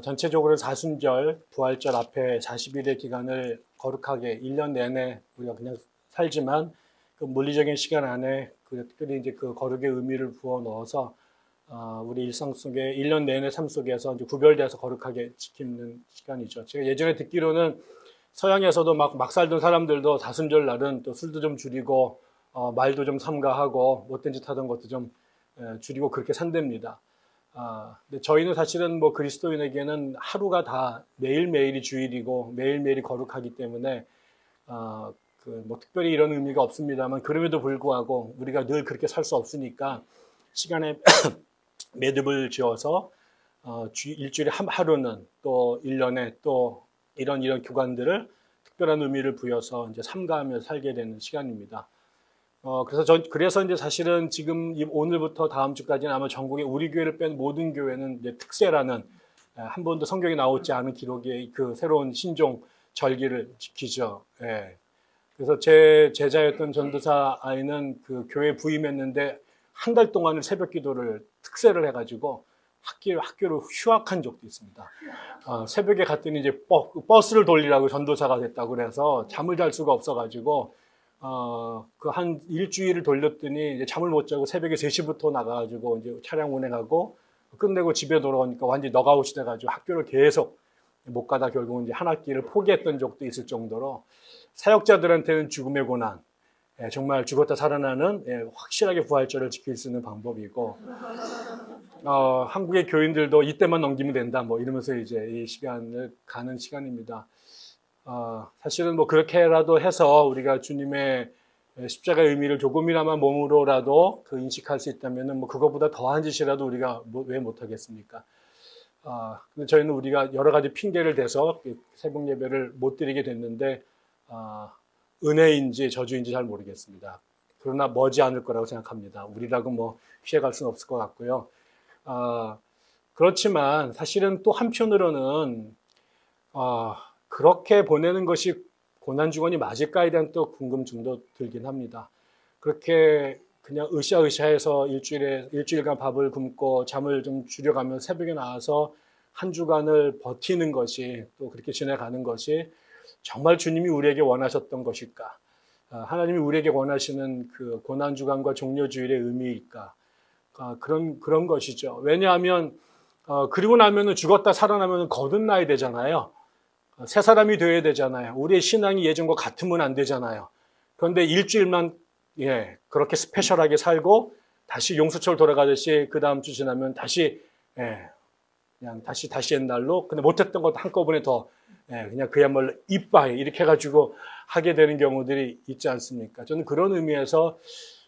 전체적으로 사순절, 부활절 앞에 40일의 기간을 거룩하게 1년 내내 우리가 그냥 살지만 그 물리적인 시간 안에 특별히 이제 그 거룩의 의미를 부어 넣어서 우리 일상 속에 1년 내내 삶 속에서 이제 구별돼서 거룩하게 지키는 시간이죠. 제가 예전에 듣기로는 서양에서도 막 살던 사람들도 사순절 날은 또 술도 좀 줄이고 말도 좀 삼가하고 못된 짓 하던 것도 좀 줄이고 그렇게 산답니다. 근데 저희는 사실은 뭐 그리스도인에게는 하루가 다 매일매일이 주일이고 매일매일이 거룩하기 때문에 뭐 특별히 이런 의미가 없습니다만 그럼에도 불구하고 우리가 늘 그렇게 살 수 없으니까 시간에 매듭을 지어서 일주일에 하루는 또 1년에 또 이런 교관들을 특별한 의미를 부여서 이제 삼가하며 살게 되는 시간입니다. 그래서 이제 사실은 지금 오늘부터 다음 주까지는 아마 전국에 우리 교회를 뺀 모든 교회는 이제 특세라는 한 번도 성경에 나오지 않은 기록의 그 새로운 신종 절기를 지키죠. 예. 그래서 제 제자였던 전도사 아이는 그 교회 부임했는데 한 달 동안을 새벽 기도를 특세를 해가지고 학교로 휴학한 적도 있습니다. 새벽에 갔더니 이제 버스를 돌리라고 전도사가 됐다고 그래서 잠을 잘 수가 없어가지고 그 한 일주일을 돌렸더니 이제 잠을 못 자고 새벽에 3시부터 나가가지고 이제 차량 운행하고 끝내고 집에 돌아오니까 완전히 넉아웃이 돼가지고 학교를 계속 못 가다 결국은 이제 한 학기를 포기했던 적도 있을 정도로 사역자들한테는 죽음의 고난, 정말 죽었다 살아나는 확실하게 부활절을 지킬 수 있는 방법이고, 한국의 교인들도 이때만 넘기면 된다 뭐 이러면서 이제 이 시간을 가는 시간입니다. 사실은 뭐 그렇게라도 해서 우리가 주님의 십자가의 의미를 조금이나마 몸으로라도 그 인식할 수 있다면은 뭐 그거보다 더한 짓이라도 우리가 왜 못하겠습니까? 근데 저희는 우리가 여러 가지 핑계를 대서 새벽 예배를 못 드리게 됐는데, 은혜인지 저주인지 잘 모르겠습니다. 그러나 머지않을 거라고 생각합니다. 우리라고 뭐 피해갈 수는 없을 것 같고요. 그렇지만 사실은 또 한편으로는, 그렇게 보내는 것이 고난주간이 맞을까에 대한 또 궁금증도 들긴 합니다. 그렇게 그냥 으쌰으쌰해서 일주일간 밥을 굶고 잠을 좀 줄여가며 새벽에 나와서 한 주간을 버티는 것이 또 그렇게 지나가는 것이 정말 주님이 우리에게 원하셨던 것일까? 하나님이 우리에게 원하시는 그 고난주간과 종려주일의 의미일까? 그런 것이죠. 왜냐하면, 그리고 나면은 죽었다 살아나면 거듭나야 되잖아요. 새 사람이 되어야 되잖아요. 우리의 신앙이 예전과 같으면 안 되잖아요. 그런데 일주일만 그렇게 스페셜하게 살고 다시 용수철 돌아가듯이 그 다음 주 지나면 다시 그냥 다시 옛날로 근데 못했던 것도 한꺼번에 더 그냥 그야말로 이빠이 이렇게 해가지고 하게 되는 경우들이 있지 않습니까? 저는 그런 의미에서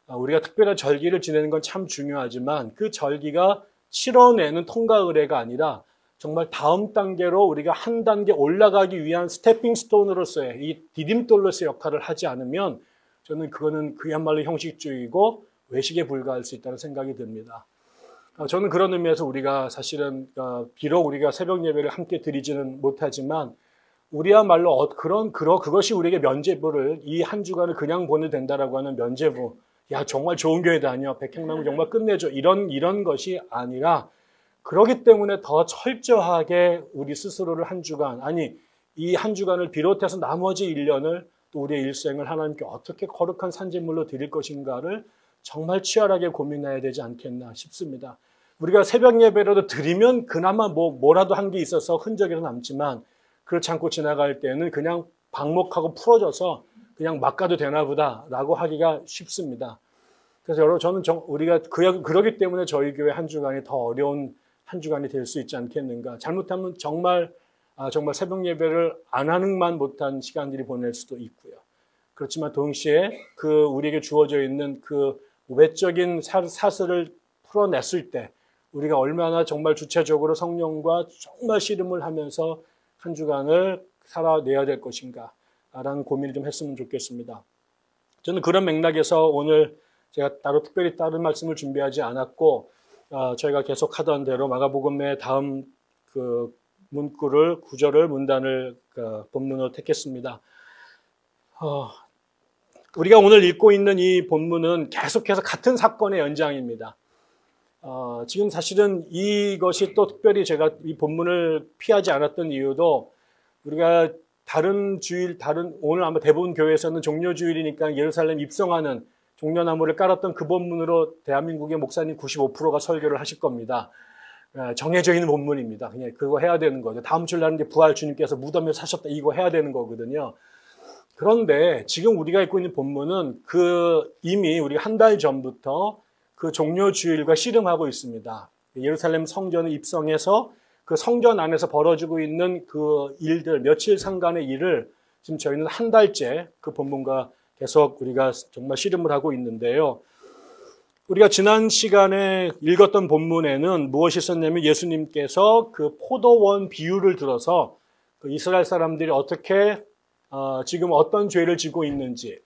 우리가 특별한 절기를 지내는 건 참 중요하지만 그 절기가 치러내는 통과 의례가 아니라 정말 다음 단계로 우리가 한 단계 올라가기 위한 스태핑 스톤으로서의 이 디딤돌로서의 역할을 하지 않으면 저는 그거는 그야말로 형식주의고 외식에 불과할 수 있다는 생각이 듭니다. 저는 그런 의미에서 우리가 사실은 비록 우리가 새벽 예배를 함께 드리지는 못하지만 우리야말로 그것이 우리에게 면죄부를 이 한 주간을 그냥 보내도 된다라고 하는 면죄부, 야 정말 좋은 교회 다녀, 백향나무 정말 끝내줘 이런 것이 아니라 그렇기 때문에 더 철저하게 우리 스스로를 한 주간, 이 한 주간을 비롯해서 나머지 1년을 또 우리의 일생을 하나님께 어떻게 거룩한 산재물로 드릴 것인가를 정말 치열하게 고민해야 되지 않겠나 싶습니다. 우리가 새벽 예배라도 드리면 그나마 뭐라도 한 게 있어서 흔적이라도 남지만 그렇지 않고 지나갈 때는 그냥 방목하고 풀어져서 그냥 막 가도 되나 보다라고 하기가 쉽습니다. 그래서 여러분 저는 우리가 그러기 때문에 저희 교회 한 주간이 더 어려운 한 주간이 될 수 있지 않겠는가. 잘못하면 정말 새벽 예배를 안 하는만 못한 시간들이 보낼 수도 있고요. 그렇지만 동시에 우리에게 주어져 있는 그 외적인 사슬을 풀어냈을 때 우리가 얼마나 정말 주체적으로 성령과 정말 씨름을 하면서 한 주간을 살아내야 될 것인가 라는 고민을 좀 했으면 좋겠습니다. 저는 그런 맥락에서 오늘 제가 따로 특별히 다른 말씀을 준비하지 않았고 저희가 계속 하던 대로 마가복음의 다음 그 구절을 문단을 본문으로 택했습니다. 우리가 오늘 읽고 있는 이 본문은 계속해서 같은 사건의 연장입니다. 지금 사실은 이것이 또 특별히 제가 이 본문을 피하지 않았던 이유도 우리가 오늘 아마 대부분 교회에서는 종려주일이니까 예루살렘 입성하는 종려나무를 깔았던 그 본문으로 대한민국의 목사님 95%가 설교를 하실 겁니다. 정해져 있는 본문입니다. 그냥 그거 해야 되는 거죠. 다음 주일 날은 이제 부활 주님께서 무덤에 사셨다 이거 해야 되는 거거든요. 그런데 지금 우리가 읽고 있는 본문은 이미 우리가 한 달 전부터 그 종려주일과 씨름하고 있습니다. 예루살렘 성전을 입성해서 그 성전 안에서 벌어지고 있는 그 일들, 며칠 상간의 일을 지금 저희는 한 달째 그 본문과 계속 우리가 정말 씨름을 하고 있는데요. 우리가 지난 시간에 읽었던 본문에는 무엇이 있었냐면 예수님께서 그 포도원 비유를 들어서 그 이스라엘 사람들이 어떻게 지금 어떤 죄를 지고 있는지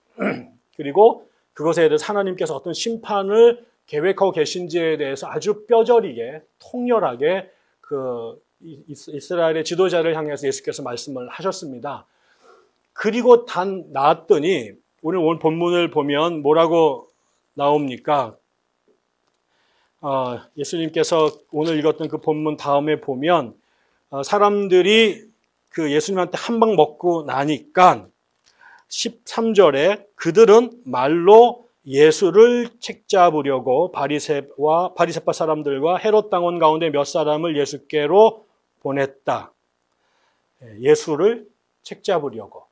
그리고 그것에 대해서 하나님께서 어떤 심판을 계획하고 계신지에 대해서 아주 뼈저리게 통렬하게 그 이스라엘의 지도자를 향해서 예수께서 말씀을 하셨습니다. 그리고 나왔더니 오늘 본문을 보면 뭐라고 나옵니까? 예수님께서 오늘 읽었던 그 본문 다음에 보면 사람들이 그 예수님한테 한 방 먹고 나니까 13절에 그들은 말로 예수를 책잡으려고 바리새파 사람들과 헤롯 당원 가운데 몇 사람을 예수께로 보냈다. 예수를 책잡으려고.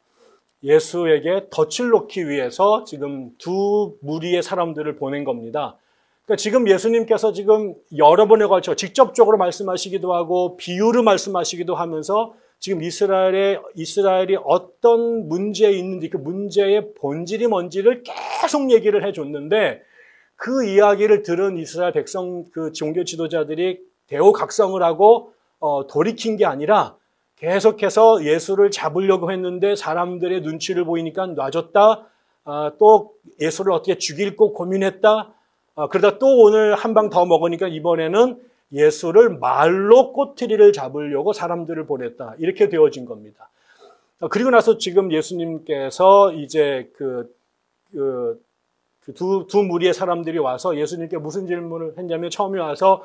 예수에게 덫을 놓기 위해서 지금 두 무리의 사람들을 보낸 겁니다. 그러니까 지금 예수님께서 지금 여러 번에 걸쳐 직접적으로 말씀하시기도 하고 비유를 말씀하시기도 하면서 지금 이스라엘이 어떤 문제에 있는지 그 문제의 본질이 뭔지를 계속 얘기를 해줬는데 그 이야기를 들은 이스라엘 백성 그 종교 지도자들이 대우각성을 하고 돌이킨 게 아니라 계속해서 예수를 잡으려고 했는데 사람들의 눈치를 보이니까 놔줬다. 또 예수를 어떻게 죽일고 고민했다. 그러다 또 오늘 한 방 더 먹으니까 이번에는 예수를 말로 꼬투리를 잡으려고 사람들을 보냈다. 이렇게 되어진 겁니다. 그리고 나서 지금 예수님께서 이제 두 무리의 사람들이 와서 예수님께 무슨 질문을 했냐면 처음에 와서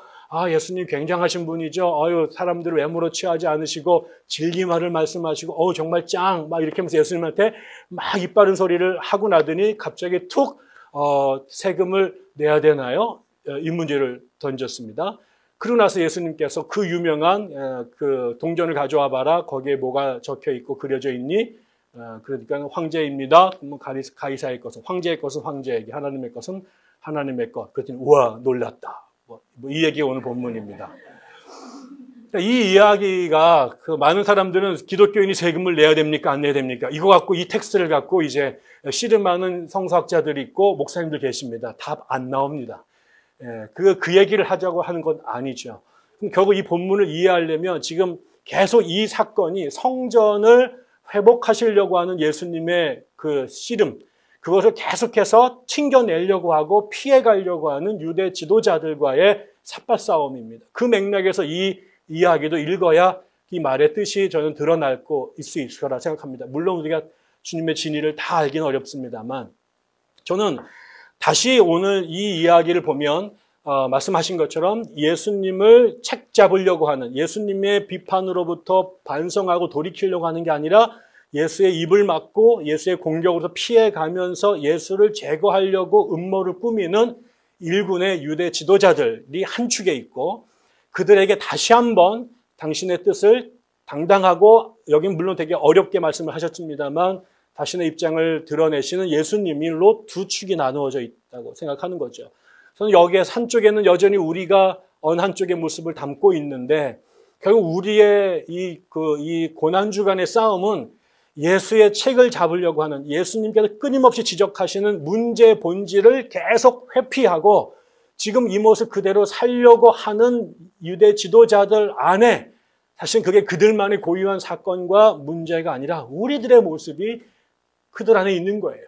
예수님 굉장하신 분이죠. 사람들을 외모로 취하지 않으시고 진리말을 말씀하시고 정말 짱 막 이렇게 하면서 예수님한테 막 이빠른 소리를 하고 나더니 갑자기 툭 세금을 내야 되나요? 이 문제를 던졌습니다. 그러고 나서 예수님께서 그 유명한 그 동전을 가져와 봐라. 거기에 뭐가 적혀 있고 그려져 있니? 그러니까 황제입니다. 가이사의 것은 황제의 것은 황제에게, 하나님의 것은 하나님의 것. 그랬더니 우와 놀랐다. 이 얘기가 오늘 본문입니다. 이 이야기가 그 많은 사람들은 기독교인이 세금을 내야 됩니까? 안 내야 됩니까? 이거 갖고 이 텍스트를 갖고 이제 씨름하는 성서학자들이 있고 목사님들 계십니다. 답 안 나옵니다. 그 얘기를 하자고 하는 건 아니죠. 그럼 결국 이 본문을 이해하려면 지금 계속 이 사건이 성전을 회복하시려고 하는 예수님의 그 씨름, 그것을 계속해서 튕겨내려고 하고 피해가려고 하는 유대 지도자들과의 삿발싸움입니다. 그 맥락에서 이 이야기도 읽어야 이 말의 뜻이 저는 드러날 수 있을 거라 생각합니다. 물론 우리가 주님의 진리를 다 알기는 어렵습니다만 저는 다시 오늘 이 이야기를 보면 말씀하신 것처럼 예수님을 책잡으려고 하는 예수님의 비판으로부터 반성하고 돌이키려고 하는 게 아니라 예수의 입을 막고 예수의 공격으로서 피해가면서 예수를 제거하려고 음모를 꾸미는 일군의 유대 지도자들이 한 축에 있고 그들에게 다시 한번 당신의 뜻을 당당하고 여긴 물론 되게 어렵게 말씀을 하셨습니다만 자신의 입장을 드러내시는 예수님으로 두 축이 나누어져 있다고 생각하는 거죠. 저는 여기에 한쪽에는 여전히 우리가 어느 한쪽의 모습을 담고 있는데 결국 우리의 이 고난주간의 싸움은 예수의 책을 잡으려고 하는 예수님께서 끊임없이 지적하시는 문제의 본질을 계속 회피하고 지금 이 모습 그대로 살려고 하는 유대 지도자들 안에 사실은 그게 그들만의 고유한 사건과 문제가 아니라 우리들의 모습이 그들 안에 있는 거예요.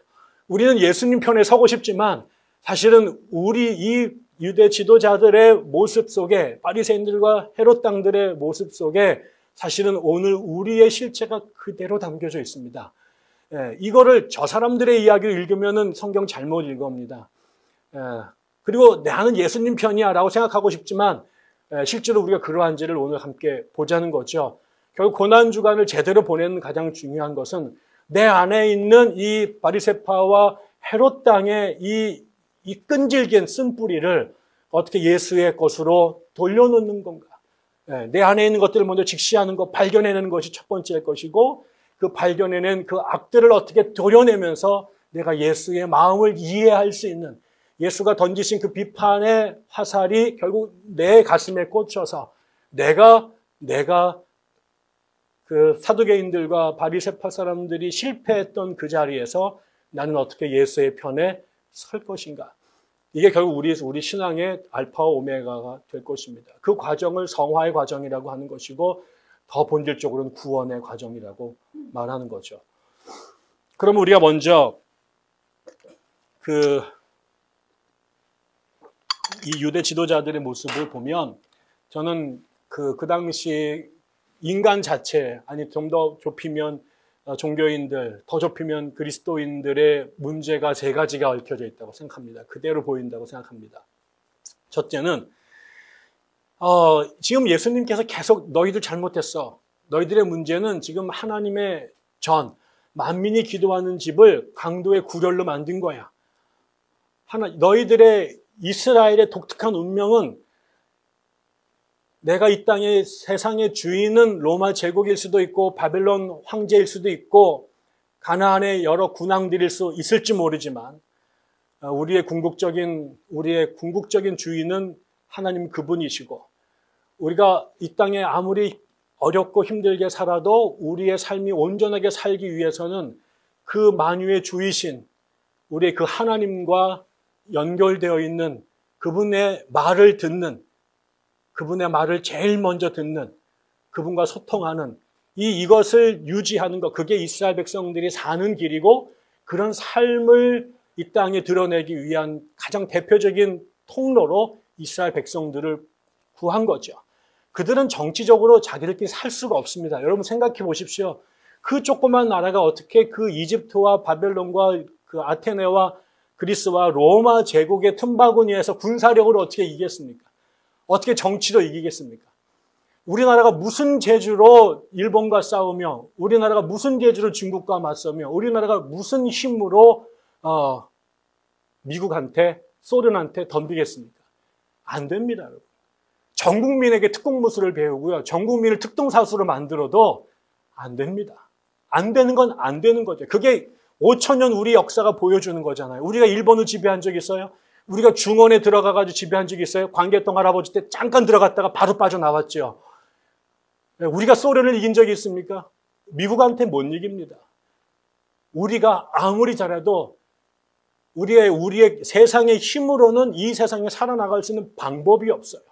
우리는 예수님 편에 서고 싶지만 사실은 우리 이 유대 지도자들의 모습 속에 바리새인들과 헤롯 당들의 모습 속에 사실은 오늘 우리의 실체가 그대로 담겨져 있습니다. 이거를 저 사람들의 이야기를 읽으면은 성경 잘못 읽어옵니다. 그리고 나는 예수님 편이야 라고 생각하고 싶지만 실제로 우리가 그러한지를 오늘 함께 보자는 거죠. 결국 고난주간을 제대로 보내는 가장 중요한 것은 내 안에 있는 이 바리새파와 헤롯 땅의 이 끈질긴 쓴뿌리를 어떻게 예수의 것으로 돌려놓는 건가. 내 안에 있는 것들을 먼저 직시하는 것, 발견해내는 것이 첫 번째일 것이고 그 발견해낸 그 악들을 어떻게 도려내면서 내가 예수의 마음을 이해할 수 있는 예수가 던지신 그 비판의 화살이 결국 내 가슴에 꽂혀서 내가 그 사두개인들과 바리새파 사람들이 실패했던 그 자리에서 나는 어떻게 예수의 편에 설 것인가. 이게 결국 우리 신앙의 알파와 오메가가 될 것입니다. 그 과정을 성화의 과정이라고 하는 것이고 더 본질적으로는 구원의 과정이라고 말하는 거죠. 그럼 우리가 먼저 이 유대 지도자들의 모습을 보면 저는 그 당시 인간 자체, 아니 좀 더 좁히면 종교인들, 더 좁히면 그리스도인들의 문제가 세 가지가 얽혀져 있다고 생각합니다. 그대로 보인다고 생각합니다. 첫째는 지금 예수님께서 계속 너희들 잘못했어. 너희들의 문제는 지금 하나님의 만민이 기도하는 집을 강도의 구렬로 만든 거야. 너희들의 이스라엘의 독특한 운명은 내가 이 땅의 세상의 주인은 로마 제국일 수도 있고 바벨론 황제일 수도 있고 가나안의 여러 군왕들일 수 있을지 모르지만 우리의 궁극적인 주인은 하나님 그분이시고 우리가 이 땅에 아무리 어렵고 힘들게 살아도 우리의 삶이 온전하게 살기 위해서는 그 만유의 주이신 우리의 그 하나님과 연결되어 있는 그분의 말을 듣는 그분의 말을 제일 먼저 듣는 그분과 소통하는 이것을 유지하는 것 그게 이스라엘 백성들이 사는 길이고 그런 삶을 이 땅에 드러내기 위한 가장 대표적인 통로로 이스라엘 백성들을 구한 거죠. 그들은 정치적으로 자기들끼리 살 수가 없습니다. 여러분 생각해 보십시오. 그 조그만 나라가 어떻게 그 이집트와 바벨론과 그 아테네와 그리스와 로마 제국의 틈바구니에서 군사력으로 어떻게 이기겠습니까? 어떻게 정치로 이기겠습니까? 우리나라가 무슨 재주로 일본과 싸우며 우리나라가 무슨 재주로 중국과 맞서며 우리나라가 무슨 힘으로 미국한테 소련한테 덤비겠습니까? 안 됩니다. 여러분. 전 국민에게 특공무술을 배우고요. 전 국민을 특동사수로 만들어도 안 됩니다. 안 되는 건 안 되는 거죠. 그게 5,000년 우리 역사가 보여주는 거잖아요. 우리가 일본을 지배한 적 있어요? 우리가 중원에 들어가가지고 지배한 적이 있어요? 광개토 할아버지 때 잠깐 들어갔다가 바로 빠져나왔죠. 우리가 소련을 이긴 적이 있습니까? 미국한테 못 이깁니다. 우리가 아무리 잘해도 우리의 세상의 힘으로는 이 세상에 살아나갈 수 있는 방법이 없어요.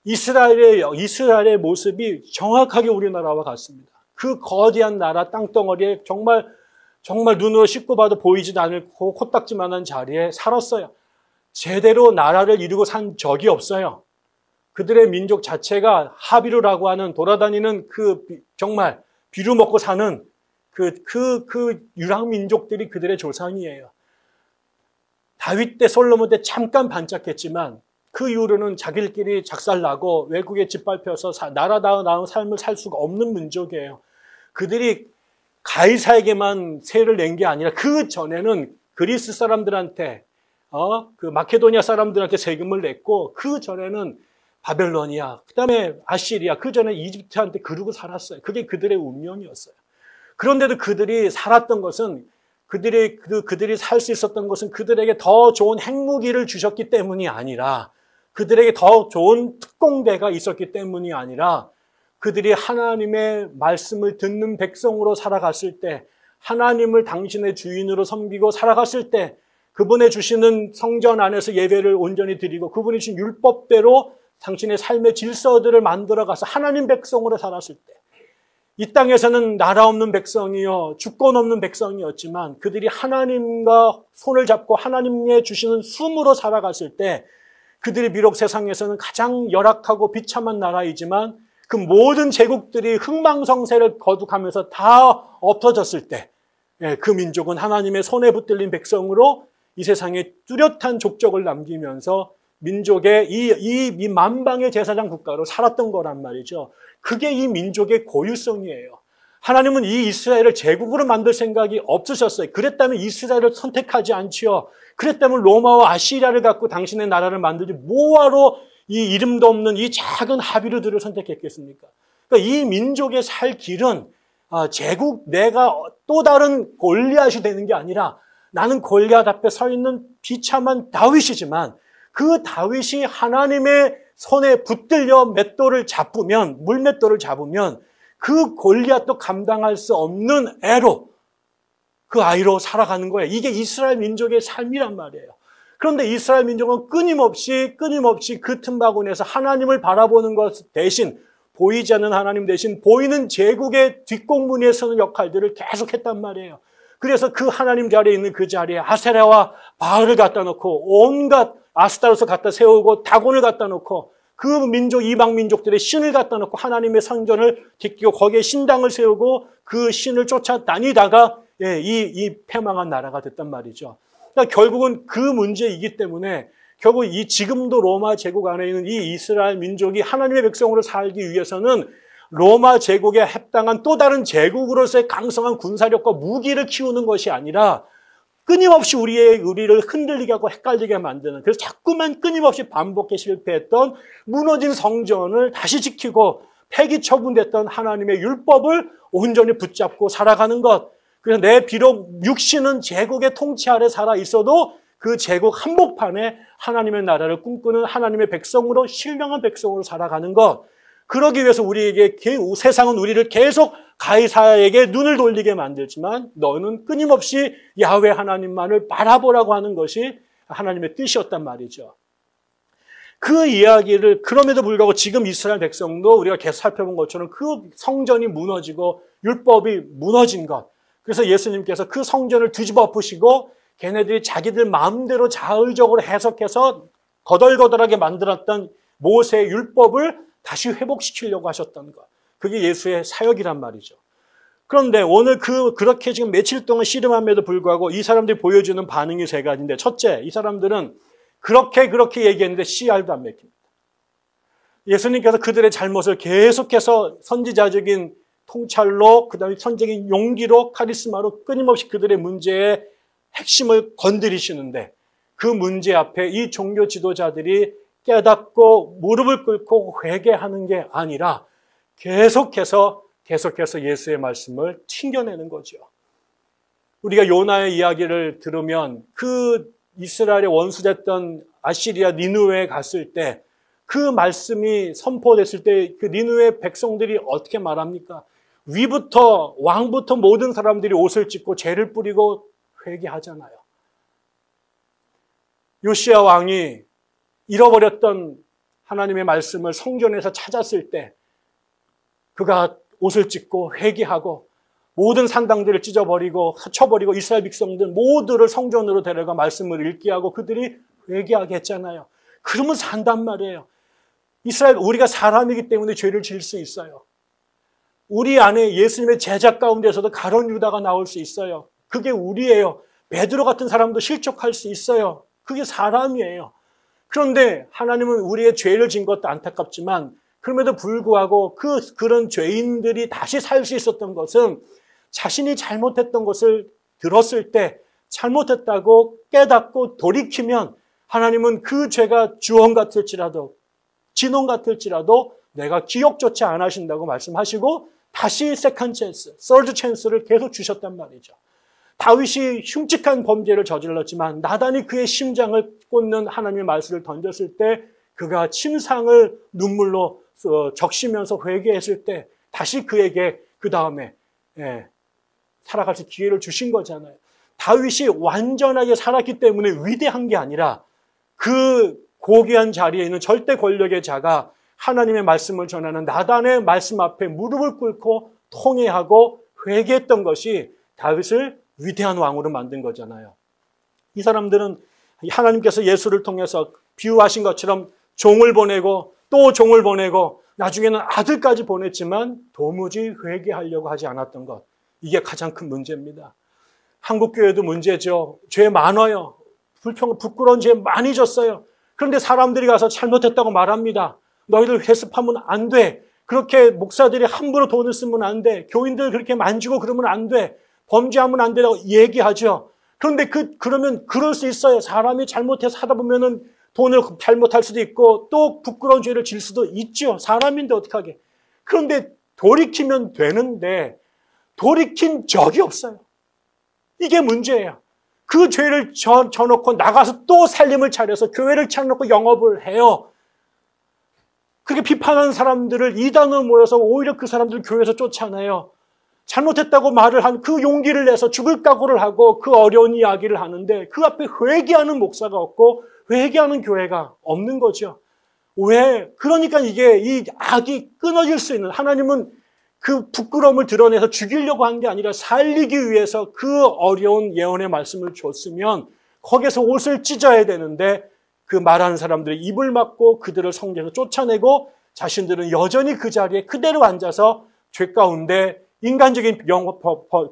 이스라엘의 모습이 정확하게 우리나라와 같습니다. 그 거대한 나라 땅덩어리에 정말 눈으로 씻고 봐도 보이지도 않을 코딱지만한 자리에 살았어요. 제대로 나라를 이루고 산 적이 없어요. 그들의 민족 자체가 하비루라고 하는 돌아다니는 정말 비루 먹고 사는 그 유랑 민족들이 그들의 조상이에요. 다윗 때 솔로몬 때 잠깐 반짝했지만 그 이후로는 자기들끼리 작살나고 외국에 짓밟혀서 나라다운 삶을 살 수가 없는 민족이에요. 그들이 가이사에게만 세를 낸 게 아니라 그 전에는 그리스 사람들한테 그 마케도니아 사람들한테 세금을 냈고 그 전에는 바벨로니아, 그 다음에 아시리아, 그 전에 이집트한테 그러고 살았어요. 그게 그들의 운명이었어요. 그런데도 그들이 살았던 것은 그들이 살 수 있었던 것은 그들에게 더 좋은 핵무기를 주셨기 때문이 아니라 그들에게 더 좋은 특공대가 있었기 때문이 아니라 그들이 하나님의 말씀을 듣는 백성으로 살아갔을 때 하나님을 당신의 주인으로 섬기고 살아갔을 때 그분의 주시는 성전 안에서 예배를 온전히 드리고 그분이 주신 율법대로 당신의 삶의 질서들을 만들어가서 하나님 백성으로 살았을 때 이 땅에서는 나라 없는 백성이요 주권 없는 백성이었지만 그들이 하나님과 손을 잡고 하나님의 주시는 숨으로 살아갔을 때 그들이 비록 세상에서는 가장 열악하고 비참한 나라이지만 그 모든 제국들이 흥망성쇠를 거듭하면서 다 엎어졌을 때 그 민족은 하나님의 손에 붙들린 백성으로 이 세상에 뚜렷한 족적을 남기면서 민족의 이 만방의 제사장 국가로 살았던 거란 말이죠. 그게 이 민족의 고유성이에요. 하나님은 이 이스라엘을 제국으로 만들 생각이 없으셨어요. 그랬다면 이스라엘을 선택하지 않지요. 그랬다면 로마와 아시리아를 갖고 당신의 나라를 만들지 뭐하러 이 이름도 없는 이 작은 하비르들을 선택했겠습니까? 그러니까 이 민족의 살 길은 제국, 내가 또 다른 골리앗이 되는 게 아니라 나는 골리앗 앞에 서 있는 비참한 다윗이지만 그 다윗이 하나님의 손에 붙들려 맷돌을 잡으면, 물맷돌을 잡으면 그 골리앗도 감당할 수 없는 애로, 그 아이로 살아가는 거예요. 이게 이스라엘 민족의 삶이란 말이에요. 그런데 이스라엘 민족은 끊임없이 그 틈바구니에서 하나님을 바라보는 것 대신, 보이지 않는 하나님 대신 보이는 제국의 뒷공무니에 서는 역할들을 계속했단 말이에요. 그래서 그 하나님 자리에 있는 그 자리에 아세라와 바알을 갖다 놓고 온갖 아스타로스 갖다 세우고 다곤을 갖다 놓고 그 민족, 이방 민족들의 신을 갖다 놓고 하나님의 성전을 지키고 거기에 신당을 세우고 그 신을 쫓아다니다가 이 패망한 나라가 됐단 말이죠. 그러니까 결국은 그 문제이기 때문에 결국 이 지금도 로마 제국 안에 있는 이 이스라엘 민족이 하나님의 백성으로 살기 위해서는 로마 제국에 합당한 또 다른 제국으로서의 강성한 군사력과 무기를 키우는 것이 아니라 끊임없이 우리를 흔들리게 하고 헷갈리게 만드는, 그래서 자꾸만 끊임없이 반복해 실패했던 무너진 성전을 다시 지키고 폐기 처분됐던 하나님의 율법을 온전히 붙잡고 살아가는 것. 그래서 내 비록 육신은 제국의 통치 아래 살아 있어도 그 제국 한복판에 하나님의 나라를 꿈꾸는 하나님의 백성으로, 신령한 백성으로 살아가는 것. 그러기 위해서 세상은 우리를 계속 가이사에게 눈을 돌리게 만들지만 너는 끊임없이 야훼 하나님만을 바라보라고 하는 것이 하나님의 뜻이었단 말이죠. 그 이야기를, 그럼에도 불구하고 지금 이스라엘 백성도 우리가 계속 살펴본 것처럼 그 성전이 무너지고 율법이 무너진 것. 그래서 예수님께서 그 성전을 뒤집어 엎으시고 걔네들이 자기들 마음대로 자의적으로 해석해서 거덜거덜하게 만들었던 모세의 율법을 다시 회복시키려고 하셨던 것. 그게 예수의 사역이란 말이죠. 그런데 오늘 그렇게 지금 며칠 동안 씨름함에도 불구하고 이 사람들이 보여주는 반응이 세 가지인데, 첫째, 이 사람들은 그렇게 얘기했는데 씨알도 안 맥힙니다. 예수님께서 그들의 잘못을 계속해서 선지자적인 통찰로, 그 다음에 선적인 용기로, 카리스마로 끊임없이 그들의 문제의 핵심을 건드리시는데, 그 문제 앞에 이 종교 지도자들이 깨닫고 무릎을 꿇고 회개하는 게 아니라 계속해서 예수의 말씀을 튕겨내는 거죠. 우리가 요나의 이야기를 들으면 그 이스라엘의 원수됐던 아시리아 니느웨에 갔을 때 그 말씀이 선포됐을 때 그 니느웨 백성들이 어떻게 말합니까? 위부터 왕부터 모든 사람들이 옷을 찢고 죄를 뿌리고 회개하잖아요. 요시야 왕이 잃어버렸던 하나님의 말씀을 성전에서 찾았을 때 그가 옷을 찢고 회개하고 모든 산당들을 찢어버리고 쳐버리고 이스라엘 백성들 모두를 성전으로 데려가 말씀을 읽게 하고 그들이 회개하게 했잖아요. 그러면 산단 말이에요. 이스라엘, 우리가 사람이기 때문에 죄를 지을 수 있어요. 우리 안에 예수님의 제자 가운데서도 가룟 유다가 나올 수 있어요. 그게 우리예요. 베드로 같은 사람도 실족할 수 있어요. 그게 사람이에요. 그런데 하나님은 우리의 죄를 진 것도 안타깝지만 그럼에도 불구하고 그런 죄인들이 다시 살 수 있었던 것은 자신이 잘못했던 것을 들었을 때 잘못했다고 깨닫고 돌이키면 하나님은 그 죄가 주원 같을지라도 진원 같을지라도 내가 기억조차 안 하신다고 말씀하시고 다시 세컨드 찬스, 서드 찬스를 계속 주셨단 말이죠. 다윗이 흉측한 범죄를 저질렀지만 나단이 그의 심장을 꽂는 하나님의 말씀을 던졌을 때 그가 침상을 눈물로 적시면서 회개했을 때 다시 그에게 그 다음에 살아갈 수 기회를 주신 거잖아요. 다윗이 완전하게 살았기 때문에 위대한 게 아니라 그 고귀한 자리에 있는 절대 권력의 자가 하나님의 말씀을 전하는 나단의 말씀 앞에 무릎을 꿇고 통회하고 회개했던 것이 다윗을 위대한 왕으로 만든 거잖아요. 이 사람들은 하나님께서 예수를 통해서 비유하신 것처럼 종을 보내고 또 종을 보내고 나중에는 아들까지 보냈지만 도무지 회개하려고 하지 않았던 것. 이게 가장 큰 문제입니다. 한국교회도 문제죠. 죄 많아요. 부끄러운 죄 많이 졌어요. 그런데 사람들이 가서 잘못했다고 말합니다. 너희들 회습하면 안 돼. 그렇게 목사들이 함부로 돈을 쓰면 안 돼. 교인들 그렇게 만지고 그러면 안 돼. 범죄하면 안 되라고 얘기하죠. 그런데 그러면 그럴 수 있어요. 사람이 잘못해서 하다 보면은 돈을 잘못할 수도 있고 또 부끄러운 죄를 질 수도 있죠. 사람인데 어떡하게. 그런데 돌이키면 되는데 돌이킨 적이 없어요. 이게 문제예요. 그 죄를 져놓고 나가서 또 살림을 차려서 교회를 차려놓고 영업을 해요. 그렇게 비판하는 사람들을 이단으로 모여서 오히려 그 사람들을 교회에서 쫓아내요. 잘못했다고 말을 한 그 용기를 내서 죽을 각오를 하고 그 어려운 이야기를 하는데 그 앞에 회개하는 목사가 없고 회개하는 교회가 없는 거죠. 왜? 그러니까 이게 이 악이 끊어질 수 있는, 하나님은 그 부끄러움을 드러내서 죽이려고 한 게 아니라 살리기 위해서 그 어려운 예언의 말씀을 줬으면 거기에서 옷을 찢어야 되는데 그 말하는 사람들의 입을 막고 그들을 성경에서 쫓아내고 자신들은 여전히 그 자리에 그대로 앉아서 죄 가운데 인간적인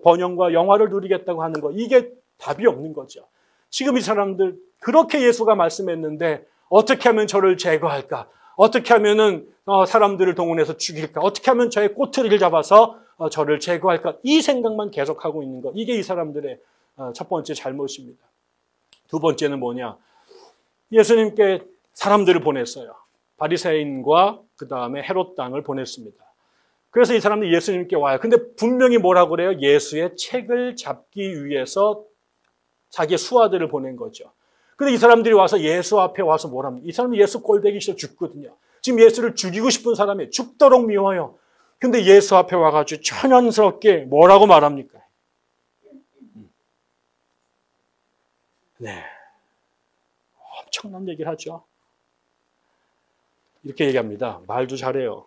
번영과 영화를 누리겠다고 하는 거, 이게 답이 없는 거죠. 지금 이 사람들 그렇게 예수가 말씀했는데 어떻게 하면 저를 제거할까? 어떻게 하면은 사람들을 동원해서 죽일까? 어떻게 하면 저의 꼬투리를 잡아서 저를 제거할까? 이 생각만 계속하고 있는 것. 이게 이 사람들의 첫 번째 잘못입니다. 두 번째는 뭐냐? 예수님께 사람들을 보냈어요. 바리새인과 그 다음에 헤롯 당을 보냈습니다. 그래서 이 사람들이 예수님께 와요. 근데 분명히 뭐라고 그래요? 예수의 책을 잡기 위해서 자기의 수하들을 보낸 거죠. 근데 이 사람들이 와서 예수 앞에 와서 뭐랍니까? 이 사람이 예수 꼴배기 싫어 죽거든요. 지금 예수를 죽이고 싶은 사람이 죽도록 미워요. 근데 예수 앞에 와가지고 천연스럽게 뭐라고 말합니까? 네. 엄청난 얘기를 하죠. 이렇게 얘기합니다. 말도 잘해요.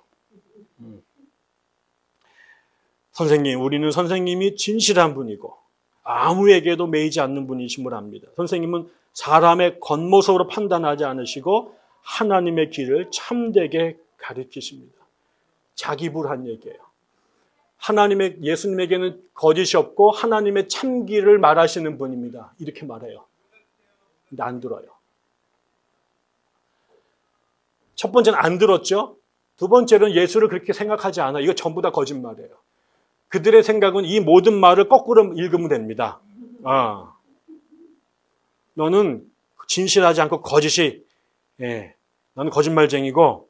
선생님, 우리는 선생님이 진실한 분이고 아무에게도 매이지 않는 분이심을 압니다. 선생님은 사람의 겉모습으로 판단하지 않으시고 하나님의 길을 참되게 가르치십니다. 자기 불한 얘기예요. 예수님에게는 거짓이 없고 하나님의 참길을 말하시는 분입니다. 이렇게 말해요. 근데 안 들어요. 첫 번째는 안 들었죠. 두 번째는 예수를 그렇게 생각하지 않아. 이거 전부 다 거짓말이에요. 그들의 생각은 이 모든 말을 거꾸로 읽으면 됩니다. 너는 진실하지 않고 거짓이, 너는 거짓말쟁이고,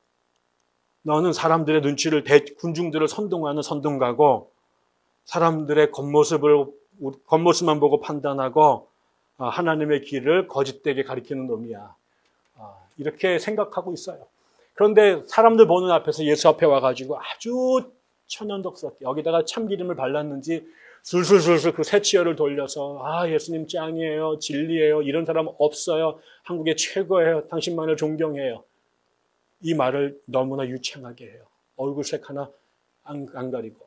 너는 사람들의 눈치를, 군중들을 선동하는 선동가고, 사람들의 겉모습만 보고 판단하고, 하나님의 길을 거짓되게 가리키는 놈이야. 이렇게 생각하고 있어요. 그런데 사람들 보는 앞에서 예수 앞에 와가지고 아주 천연덕스럽게 여기다가 참기름을 발랐는지 술술술술 그 새치열을 돌려서 예수님 짱이에요, 진리예요, 이런 사람 없어요, 한국의 최고예요, 당신만을 존경해요. 이 말을 너무나 유창하게 해요. 얼굴색 하나 안 가리고.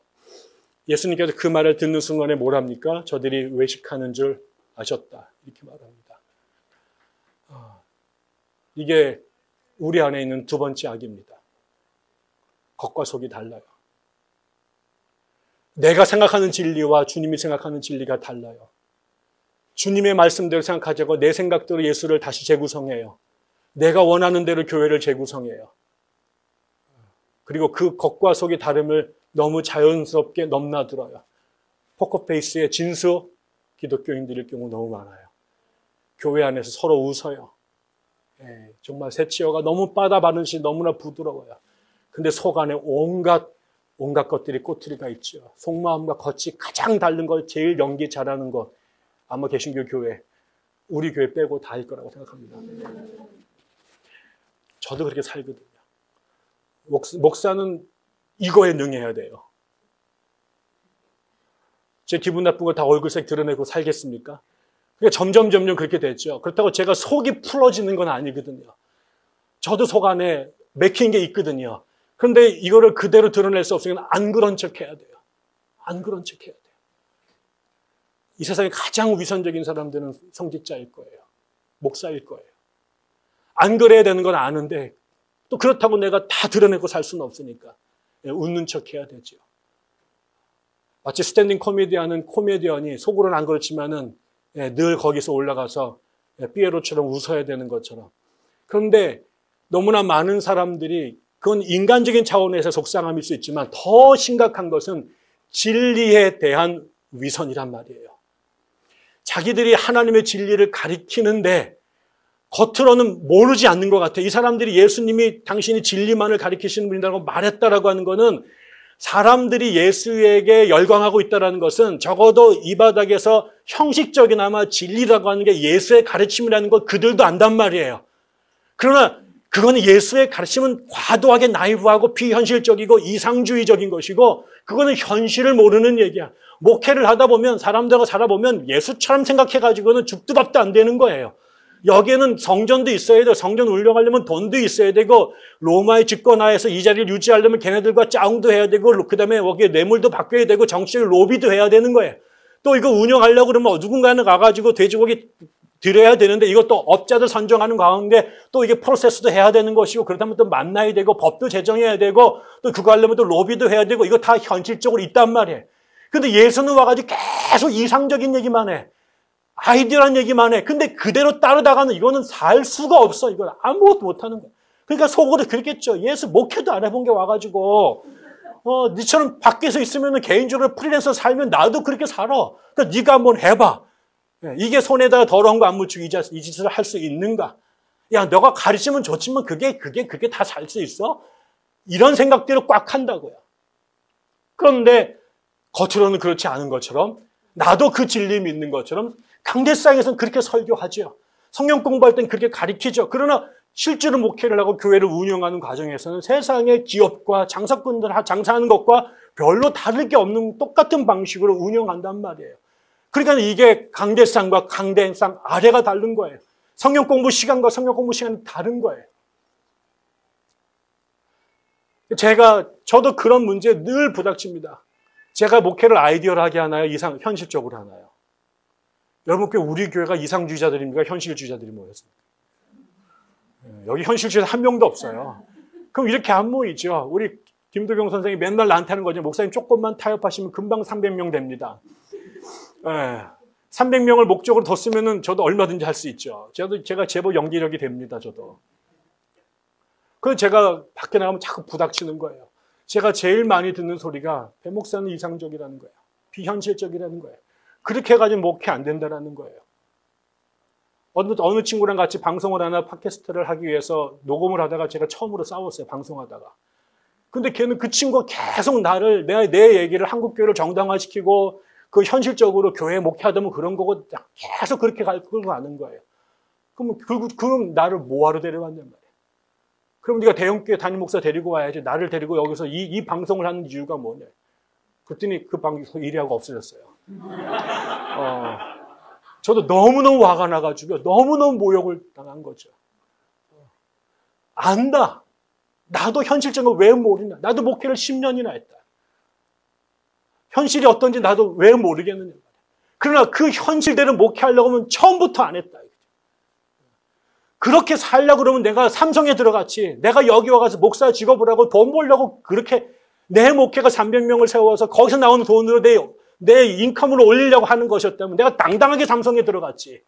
예수님께서 그 말을 듣는 순간에 뭐랍니까? 저들이 외식하는 줄 아셨다. 이렇게 말합니다. 이게 우리 안에 있는 두 번째 악입니다. 겉과 속이 달라요. 내가 생각하는 진리와 주님이 생각하는 진리가 달라요. 주님의 말씀대로 생각하자고 내 생각대로 예수를 다시 재구성해요. 내가 원하는 대로 교회를 재구성해요. 그리고 그 겉과 속의 다름을 너무 자연스럽게 넘나들어요. 포커페이스의 진수 기독교인들일 경우 너무 많아요. 교회 안에서 서로 웃어요. 정말 새치어가 너무 빠다바르시 너무나 부드러워요. 근데 속 안에 온갖 것들이 꼬투리가 있죠. 속마음과 겉이 가장 다른 걸 제일 연기 잘하는 것, 아마 개신교 교회, 우리 교회 빼고 다일 거라고 생각합니다. 저도 그렇게 살거든요. 목사는 이거에 능해야 돼요. 제 기분 나쁜 거 다 얼굴색 드러내고 살겠습니까? 그러니까 점점 그렇게 됐죠. 그렇다고 제가 속이 풀어지는 건 아니거든요. 저도 속 안에 맥힌 게 있거든요. 그런데 이거를 그대로 드러낼 수 없으면 안 그런 척 해야 돼요. 안 그런 척 해야 돼요. 이 세상에 가장 위선적인 사람들은 성직자일 거예요. 목사일 거예요. 안 그래야 되는 건 아는데 또 그렇다고 내가 다 드러내고 살 수는 없으니까 웃는 척 해야 되죠. 마치 스탠딩 코미디 하는 코미디언이 속으로는 안 그렇지만은 늘 거기서 올라가서 피에로처럼 웃어야 되는 것처럼. 그런데 너무나 많은 사람들이 그건 인간적인 차원에서 속상함일 수 있지만 더 심각한 것은 진리에 대한 위선이란 말이에요. 자기들이 하나님의 진리를 가리키는데 겉으로는 모르지 않는 것 같아요. 이 사람들이 예수님이 당신이 진리만을 가리키시는 분이라고 말했다라고 하는 것은 사람들이 예수에게 열광하고 있다는 것은 적어도 이 바닥에서 형식적이나마 진리라고 하는 게 예수의 가르침이라는 걸 그들도 안단 말이에요. 그러나 그거는 예수의 가르침은 과도하게 나이브하고 비현실적이고 이상주의적인 것이고 그거는 현실을 모르는 얘기야. 목회를 하다 보면 사람들하고 살아보면 예수처럼 생각해가지고는 죽도 밥도 안 되는 거예요. 여기에는 성전도 있어야 되고 성전 운영하려면 돈도 있어야 되고 로마의 집권하에서 이 자리를 유지하려면 걔네들과 짜웅도 해야 되고 그다음에 여기에 뇌물도 바뀌어야 되고 정치적 로비도 해야 되는 거예요. 또 이거 운영하려고 그러면 누군가는 가가지고 돼지고기 드려야 되는데 이것도 업자들 선정하는 가운데 또 이게 프로세스도 해야 되는 것이고 그렇다면 또 만나야 되고 법도 제정해야 되고 또 그거 하려면 또 로비도 해야 되고 이거 다 현실적으로 있단 말이에요. 근데 예수는 와가지고 계속 이상적인 얘기만 해. 아이디어란 얘기만 해. 근데 그대로 따르다가는 이거는 살 수가 없어. 이건 아무것도 못하는 거야. 그러니까 속으로 그랬겠죠. 예수 목회도 안 해본 게 와가지고 니처럼 밖에서 있으면 개인적으로 프리랜서 살면 나도 그렇게 살아. 그러니까 네가 한번 해봐. 이게 손에다가 더러운 거 안 묻히고 이 짓을 할 수 있는가? 야, 너가 가르치면 좋지만 그게 다 살 수 있어? 이런 생각들을 꽉 한다고요. 그런데 겉으로는 그렇지 않은 것처럼 나도 그 진리 믿는 것처럼 강대상에서는 그렇게 설교하죠. 성경 공부할 땐 그렇게 가르치죠. 그러나 실제로 목회를 하고 교회를 운영하는 과정에서는 세상의 기업과 장사꾼들 장사하는 것과 별로 다를 게 없는 똑같은 방식으로 운영한단 말이에요. 그러니까 이게 강대상과 강대상 아래가 다른 거예요. 성경 공부 시간과 성경 공부 시간이 다른 거예요. 저도 그런 문제에 늘 부닥칩니다. 제가 목회를 아이디어하게 하나요? 현실적으로 하나요? 여러분께 우리 교회가 이상주의자들입니까? 현실주의자들이 모였습니까? 여기 현실주의자 한 명도 없어요. 그럼 이렇게 안 모이죠. 우리 김도경 선생님이 맨날 나한테 하는 거죠. 목사님 조금만 타협하시면 금방 300명 됩니다. 300명을 목적으로 뒀으면 저도 얼마든지 할 수 있죠. 제가 제법 연기력이 됩니다. 저도. 그래서 제가 밖에 나가면 자꾸 부닥치는 거예요. 제가 제일 많이 듣는 소리가 배 목사는 이상적이라는 거예요. 비현실적이라는 거예요. 그렇게 해가지고 목회 안 된다는 거예요. 어느 친구랑 같이 방송을 하나 팟캐스트를 하기 위해서 녹음을 하다가 제가 처음으로 싸웠어요. 방송하다가. 근데 걔는 그 친구가 계속 내 얘기를 한국교회를 정당화시키고 그 현실적으로 교회 목회하다면 그런 거고 계속 그렇게 끌고 가는 거예요. 그럼 나를 뭐하러 데려왔냔 말이에요. 그럼 네가 대형교회 담임 목사 데리고 와야지. 나를 데리고 여기서 이 방송을 하는 이유가 뭐냐. 그랬더니 그 방송 1위하고 없어졌어요. 저도 너무너무 화가 나가지고 너무너무 모욕을 당한 거죠. 안다. 나도 현실적으로 왜 모르냐. 나도 목회를 10년이나 했다. 현실이 어떤지 나도 왜 모르겠느냐. 그러나 그 현실대로 목회하려고 하면 처음부터 안 했다. 그렇게 살려고 그러면 내가 삼성에 들어갔지. 내가 여기 와가지고 목사 직업을 하고 돈 벌려고 그렇게 내 목회가 300명을 세워서 거기서 나오는 돈으로 내 인컴을 올리려고 하는 것이었다면 내가 당당하게 삼성에 들어갔지.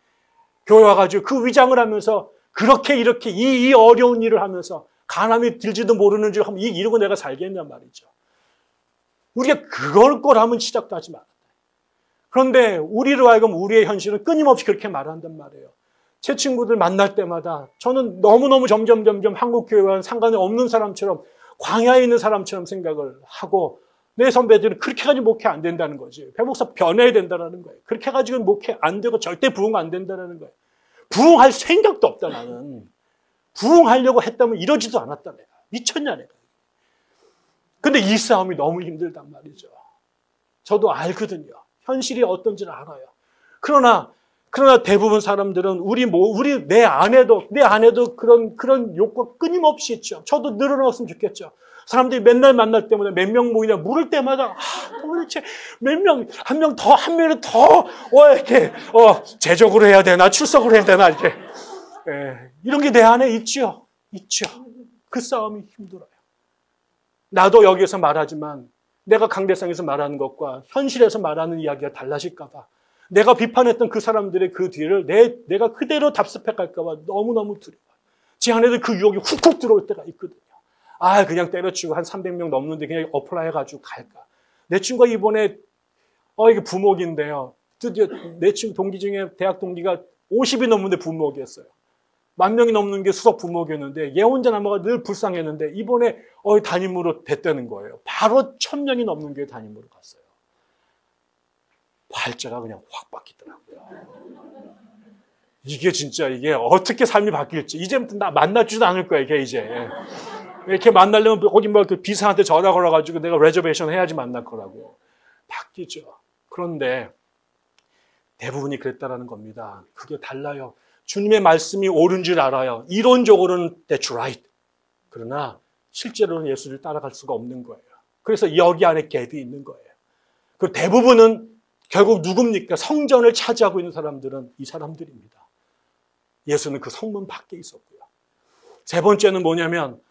교회 와가지고 그 위장을 하면서 그렇게 이렇게 이 어려운 일을 하면서 가남이 들지도 모르는 줄 하면 이러고 내가 살겠냔 말이죠. 우리가 그걸 거라면 시작도 하지 말았다. 그런데 우리로 하여금 우리의 현실은 끊임없이 그렇게 말한단 말이에요. 제 친구들 만날 때마다 저는 너무너무 점점 한국교회와는 상관이 없는 사람처럼 광야에 있는 사람처럼 생각을 하고 내 선배들은 그렇게 가지고 목회 안 된다는 거지. 배 목사 변해야 된다는 거예요. 그렇게 가지고 목회 안 되고 절대 부흥 안 된다는 거예요. 부흥할 생각도 없다 나는. 부흥하려고 했다면 이러지도 않았다 내가. 미쳤냐 내가. 근데 이 싸움이 너무 힘들단 말이죠. 저도 알거든요. 현실이 어떤지를 알아요. 그러나 대부분 사람들은 내 안에도 그런 욕구가 끊임없이 있죠. 저도 늘어났으면 좋겠죠. 사람들이 맨날 만날 때마다 몇 명 모이냐 물을 때마다 도대체 한 명이 더 이렇게 제적으로 해야 되나 출석을 해야 되나 이렇게 이런 게 내 안에 있죠. 그 싸움이 힘들어요. 나도 여기에서 말하지만 내가 강대상에서 말하는 것과 현실에서 말하는 이야기가 달라질까 봐 내가 비판했던 그 사람들의 그 뒤를 내가 그대로 답습해 갈까 봐 너무너무 두려워요. 제 안에도 그 유혹이 훅훅 들어올 때가 있거든요. 그냥 때려치고 한 300명 넘는데 그냥 어플라이 해가지고 갈까. 내 친구가 이번에 이게 부목인데요. 드디어 내 친구 동기 중에 대학 동기가 50이 넘는데 부목이었어요. 10,000명이 넘는 게 수석 부목이었는데 얘 혼자 남아가 늘 불쌍했는데 이번에 담임으로 됐다는 거예요. 바로 1,000명이 넘는 게 담임으로 갔어요. 발자가 그냥 확 바뀌더라고요. 이게 진짜 이게 어떻게 삶이 바뀔지 이제부터 나 만나지도 않을 거야 이게 이제. 이렇게 만나려면 거기 그 비서한테 전화 걸어가지고 내가 레저베이션 해야지 만날 거라고. 바뀌죠. 그런데 대부분이 그랬다라는 겁니다. 그게 달라요. 주님의 말씀이 옳은 줄 알아요. 이론적으로는 that's right. 그러나 실제로는 예수를 따라갈 수가 없는 거예요. 그래서 여기 안에 갭이 있는 거예요. 그 대부분은 결국 누굽니까? 성전을 차지하고 있는 사람들은 이 사람들입니다. 예수는 그 성문 밖에 있었고요. 세 번째는 뭐냐면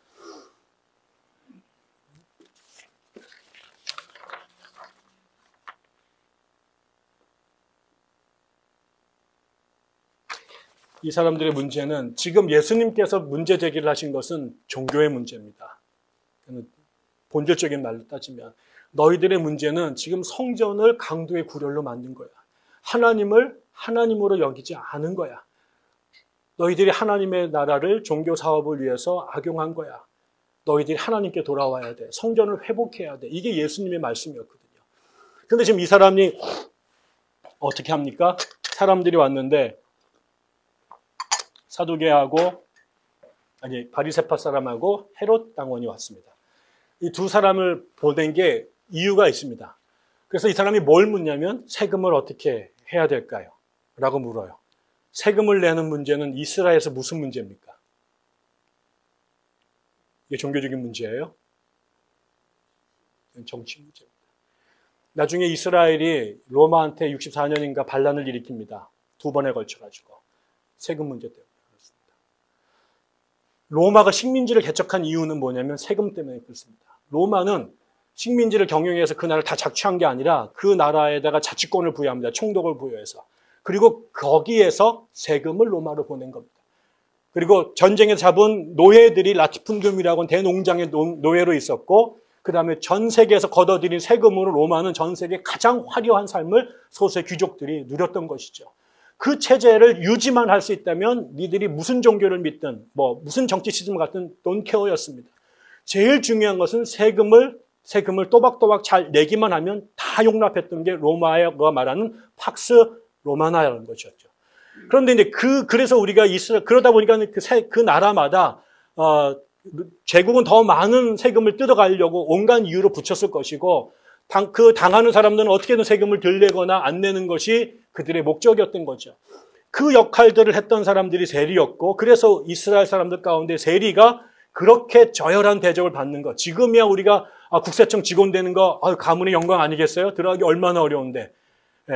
이 사람들의 문제는 지금 예수님께서 문제 제기를 하신 것은 종교의 문제입니다. 본질적인 말로 따지면 너희들의 문제는 지금 성전을 강도의 구렬로 만든 거야. 하나님을 하나님으로 여기지 않은 거야. 너희들이 하나님의 나라를 종교 사업을 위해서 악용한 거야. 너희들이 하나님께 돌아와야 돼. 성전을 회복해야 돼. 이게 예수님의 말씀이었거든요. 그런데 지금 이 사람이 어떻게 합니까? 사람들이 왔는데 사두개하고 바리새파 사람하고 헤롯 당원이 왔습니다. 이 두 사람을 보낸 게 이유가 있습니다. 그래서 이 사람이 뭘 묻냐면 세금을 어떻게 해야 될까요? 라고 물어요. 세금을 내는 문제는 이스라엘에서 무슨 문제입니까? 이게 종교적인 문제예요? 정치 문제입니다. 나중에 이스라엘이 로마한테 64년인가 반란을 일으킵니다. 2번에 걸쳐가지고. 세금 문제 때문에. 로마가 식민지를 개척한 이유는 뭐냐면 세금 때문에 그렇습니다. 로마는 식민지를 경영해서 그 나라를 다 착취한 게 아니라 그 나라에다가 자치권을 부여합니다. 총독을 부여해서. 그리고 거기에서 세금을 로마로 보낸 겁니다. 그리고 전쟁에 잡은 노예들이 라티푼듐이라고 하는 대농장의 노예로 있었고 그 다음에 전 세계에서 걷어들인 세금으로 로마는 전 세계 가장 화려한 삶을 소수의 귀족들이 누렸던 것이죠. 그 체제를 유지만 할 수 있다면 니들이 무슨 종교를 믿든 무슨 정치 시스템을 갖든 don't care였습니다. 제일 중요한 것은 세금을 또박또박 잘 내기만 하면 다 용납했던 게 로마가 말하는 팍스 로마나라는 것이었죠. 그런데 이제 그래서 우리가 그러다 보니까 그 나라마다 제국은 더 많은 세금을 뜯어가려고 온갖 이유로 붙였을 것이고 당하는 사람들은 어떻게든 세금을 덜 내거나 안 내는 것이 그들의 목적이었던 거죠. 그 역할들을 했던 사람들이 세리였고 그래서 이스라엘 사람들 가운데 세리가 그렇게 저열한 대접을 받는 것. 지금이야 우리가 국세청 직원 되는 거 가문의 영광 아니겠어요? 들어가기 얼마나 어려운데.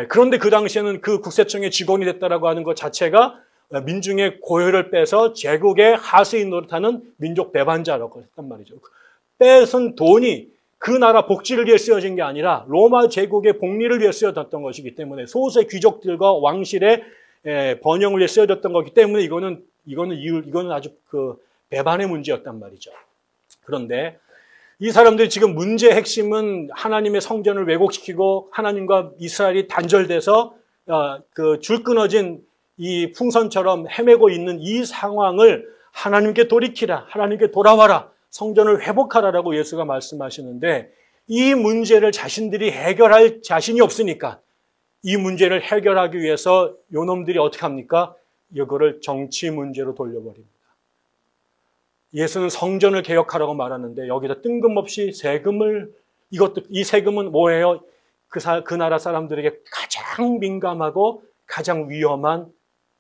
그런데 그 당시에는 그 국세청의 직원이 됐다라고 하는 것 자체가 민중의 고열을 빼서 제국의 하수인 노릇하는 민족 배반자라고 했단 말이죠. 뺏은 돈이 그 나라 복지를 위해 쓰여진 게 아니라 로마 제국의 복리를 위해 쓰여졌던 것이기 때문에 소수의 귀족들과 왕실의 번영을 위해 쓰여졌던 거기 때문에 이거는 아주 배반의 문제였단 말이죠. 그런데 이 사람들이 지금 문제의 핵심은 하나님의 성전을 왜곡시키고 하나님과 이스라엘이 단절돼서 줄 끊어진 이 풍선처럼 헤매고 있는 이 상황을 하나님께 돌이키라, 하나님께 돌아와라, 성전을 회복하라라고 예수가 말씀하시는데 이 문제를 자신들이 해결할 자신이 없으니까 이 문제를 해결하기 위해서 요놈들이 어떻게 합니까? 이거를 정치 문제로 돌려버립니다. 예수는 성전을 개혁하라고 말하는데 여기다 뜬금없이 이 세금은 뭐예요? 그 나라 사람들에게 가장 민감하고 가장 위험한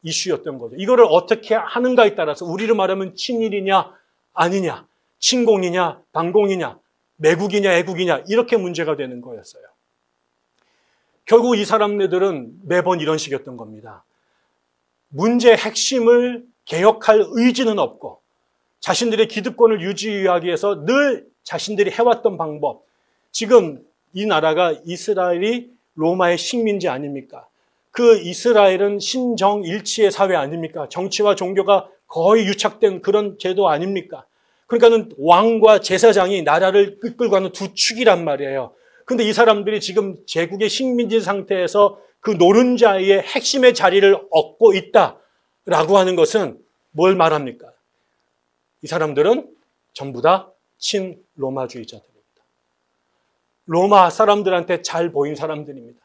이슈였던 거죠. 이거를 어떻게 하는가에 따라서 우리로 말하면 친일이냐 아니냐, 친공이냐 반공이냐, 매국이냐 애국이냐 이렇게 문제가 되는 거였어요. 결국 이 사람들은 매번 이런 식이었던 겁니다. 문제의 핵심을 개혁할 의지는 없고 자신들의 기득권을 유지하기 위해서 늘 자신들이 해왔던 방법. 지금 이 나라가 이스라엘이 로마의 식민지 아닙니까? 그 이스라엘은 신정일치의 사회 아닙니까? 정치와 종교가 거의 유착된 그런 제도 아닙니까? 그러니까는 왕과 제사장이 나라를 끌고 가는 두 축이란 말이에요. 근데 이 사람들이 지금 제국의 식민지 상태에서 그 노른자의 핵심의 자리를 얻고 있다라고 하는 것은 뭘 말합니까? 이 사람들은 전부 다 친로마주의자들입니다. 로마 사람들한테 잘 보인 사람들입니다.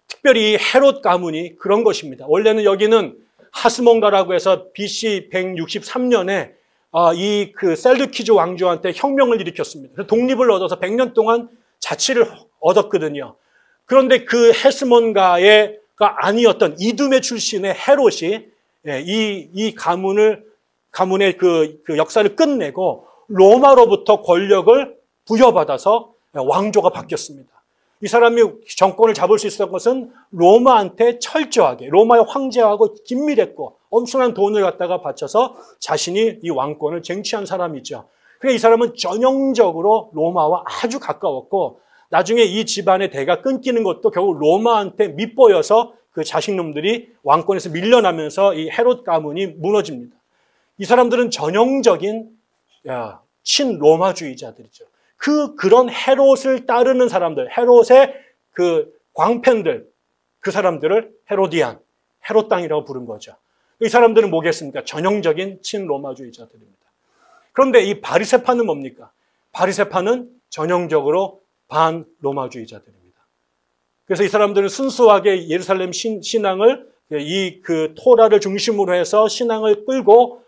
특별히 헤롯 가문이 그런 것입니다. 원래는 여기는 하스몬가라고 해서 BC 163년에 이 그 셀두키즈 왕조한테 혁명을 일으켰습니다. 독립을 얻어서 100년 동안 자치를 얻었거든요. 그런데 그 헤스몬가가 아니었던 이두메 출신의 헤롯이 이 가문의 그 역사를 끝내고 로마로부터 권력을 부여받아서 왕조가 바뀌었습니다. 이 사람이 정권을 잡을 수 있었던 것은 로마한테 철저하게, 로마의 황제하고 긴밀했고 엄청난 돈을 갖다가 바쳐서 자신이 이 왕권을 쟁취한 사람이죠. 그래서 이 사람은 전형적으로 로마와 아주 가까웠고 나중에 이 집안의 대가 끊기는 것도 결국 로마한테 밑보여서 그 자식놈들이 왕권에서 밀려나면서 이 헤롯 가문이 무너집니다. 이 사람들은 전형적인 친로마주의자들이죠. 그런 헤롯을 따르는 사람들, 헤롯의 그 광팬들, 그 사람들을 헤로디안, 헤롯 땅이라고 부른 거죠. 이 사람들은 뭐겠습니까? 전형적인 친로마주의자들입니다. 그런데 이 바리새파는 뭡니까? 바리새파는 전형적으로 반로마주의자들입니다. 그래서 이 사람들은 순수하게 예루살렘 신앙을 그 토라를 중심으로 해서 신앙을 끌고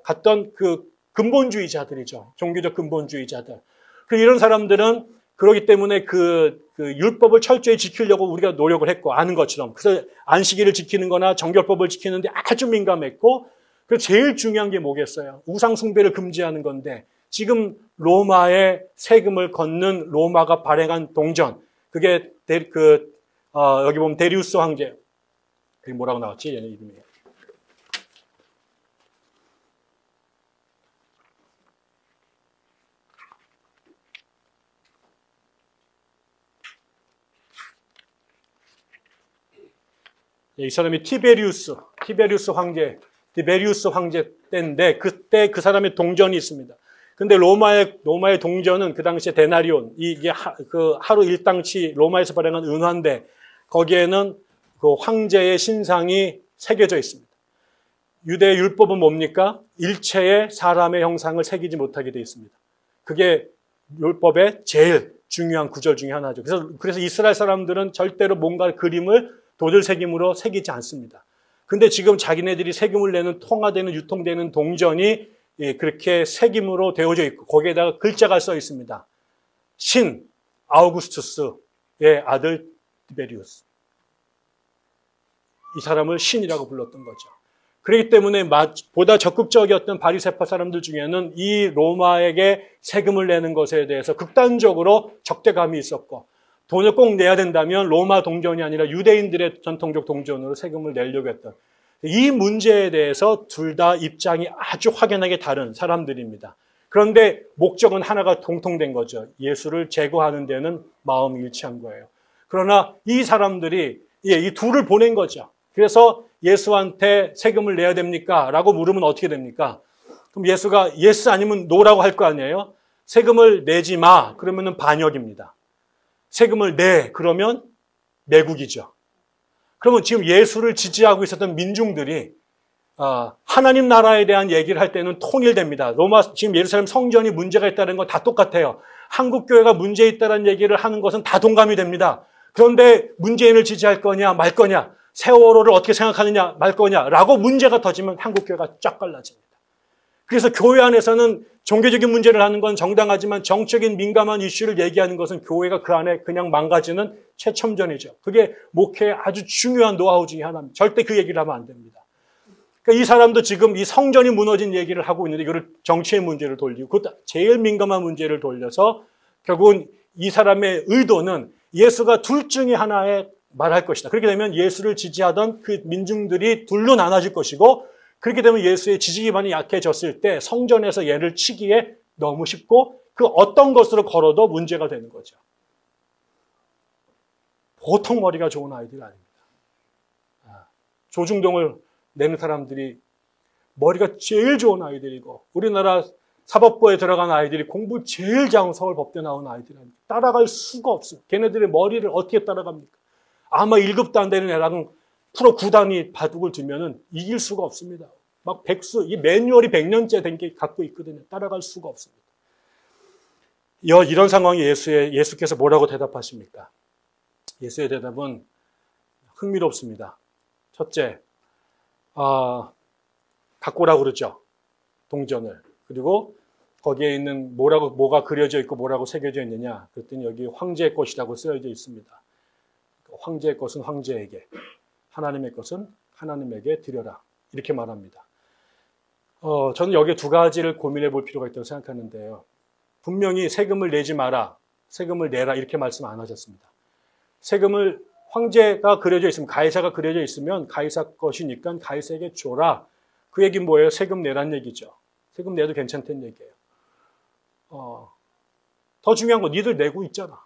갔던 그 근본주의자들이죠. 종교적 근본주의자들. 이런 사람들은 그러기 때문에 그 율법을 철저히 지키려고 우리가 노력을 했고 아는 것처럼 그래서 안식일을 지키는 거나 정결법을 지키는데 아주 민감했고 그래서 제일 중요한 게 뭐겠어요? 우상 숭배를 금지하는 건데 지금 로마의 세금을 걷는 로마가 발행한 동전 그게 여기 보면 데리우스 황제 그게 뭐라고 나왔지? 얘네 이름이 이 사람이 티베리우스 황제 때인데 그때 그 사람의 동전이 있습니다. 근데 로마의 동전은 그 당시에 데나리온 이게 하루 일당치 로마에서 발행한 은화인데 거기에는 그 황제의 신상이 새겨져 있습니다. 유대 율법은 뭡니까? 일체의 사람의 형상을 새기지 못하게 되어 있습니다. 그게 율법의 제일 중요한 구절 중에 하나죠. 그래서 이스라엘 사람들은 절대로 뭔가 그림을 도들새김으로 새기지 않습니다. 근데 지금 자기네들이 세금을 내는 통화되는 유통되는 동전이 그렇게 새김으로 되어져 있고 거기에다가 글자가 써 있습니다. 신 아우구스투스의 아들 티베리우스. 이 사람을 신이라고 불렀던 거죠. 그렇기 때문에 보다 적극적이었던 바리새파 사람들 중에는 이 로마에게 세금을 내는 것에 대해서 극단적으로 적대감이 있었고 돈을 꼭 내야 된다면 로마 동전이 아니라 유대인들의 전통적 동전으로 세금을 내려고 했던 이 문제에 대해서 둘 다 입장이 아주 확연하게 다른 사람들입니다. 그런데 목적은 하나가 공통된 거죠. 예수를 제거하는 데는 마음이 일치한 거예요. 그러나 이 사람들이 이 둘을 보낸 거죠. 그래서 예수한테 세금을 내야 됩니까? 라고 물으면 어떻게 됩니까? 그럼 예수가 예스 아니면 노라고 할 거 아니에요? 세금을 내지 마. 그러면은 반역입니다. 세금을 내. 그러면 매국이죠. 그러면 지금 예수를 지지하고 있었던 민중들이 하나님 나라에 대한 얘기를 할 때는 통일됩니다. 지금 예루살렘 성전이 문제가 있다는 건 다 똑같아요. 한국 교회가 문제 있다는 얘기를 하는 것은 다 동감이 됩니다. 그런데 문재인을 지지할 거냐 말 거냐 세월호를 어떻게 생각하느냐 말 거냐라고 문제가 터지면 한국 교회가 쫙 갈라집니다. 그래서 교회 안에서는 종교적인 문제를 하는 건 정당하지만 정적인 민감한 이슈를 얘기하는 것은 교회가 그 안에 그냥 망가지는 최첨전이죠. 그게 목회의 아주 중요한 노하우 중에 하나입니다. 절대 그 얘기를 하면 안 됩니다. 그러니까 이 사람도 지금 이 성전이 무너진 얘기를 하고 있는데 이거를 정치의 문제를 돌리고 그것도 제일 민감한 문제를 돌려서 결국은 이 사람의 의도는 예수가 둘 중에 하나에 말할 것이다. 그렇게 되면 예수를 지지하던 그 민중들이 둘로 나눠질 것이고 그렇게 되면 예수의 지지 기반이 약해졌을 때 성전에서 얘를 치기에 너무 쉽고 그 어떤 것으로 걸어도 문제가 되는 거죠. 보통 머리가 좋은 아이들이 아닙니다. 조중동을 내는 사람들이 머리가 제일 좋은 아이들이고 우리나라 사법부에 들어간 아이들이 공부 제일 잘하는 서울법대 나온 아이들은 따라갈 수가 없어요. 걔네들의 머리를 어떻게 따라갑니까? 아마 1급도 안 되는 애랑 프로 9단위 바둑을 두면은 이길 수가 없습니다. 막 이 매뉴얼이 100년째 된 게 갖고 있거든요. 따라갈 수가 없습니다. 이런 상황에 예수께서 뭐라고 대답하십니까? 예수의 대답은 흥미롭습니다. 첫째, 갖고 오라고 그러죠. 동전을. 그리고 거기에 있는 뭐가 그려져 있고 뭐라고 새겨져 있느냐. 그랬더니 여기 황제의 것이라고 쓰여져 있습니다. 황제의 것은 황제에게, 하나님의 것은 하나님에게 드려라. 이렇게 말합니다. 저는 여기에 두 가지를 고민해 볼 필요가 있다고 생각하는데요. 분명히 세금을 내지 마라, 세금을 내라 이렇게 말씀 안 하셨습니다. 세금을 황제가 그려져 있으면, 가이사가 그려져 있으면 가이사 것이니까 가이사에게 줘라. 그 얘기는 뭐예요? 세금 내란 얘기죠. 세금 내도 괜찮다는 얘기예요. 더 중요한 건 니들 내고 있잖아.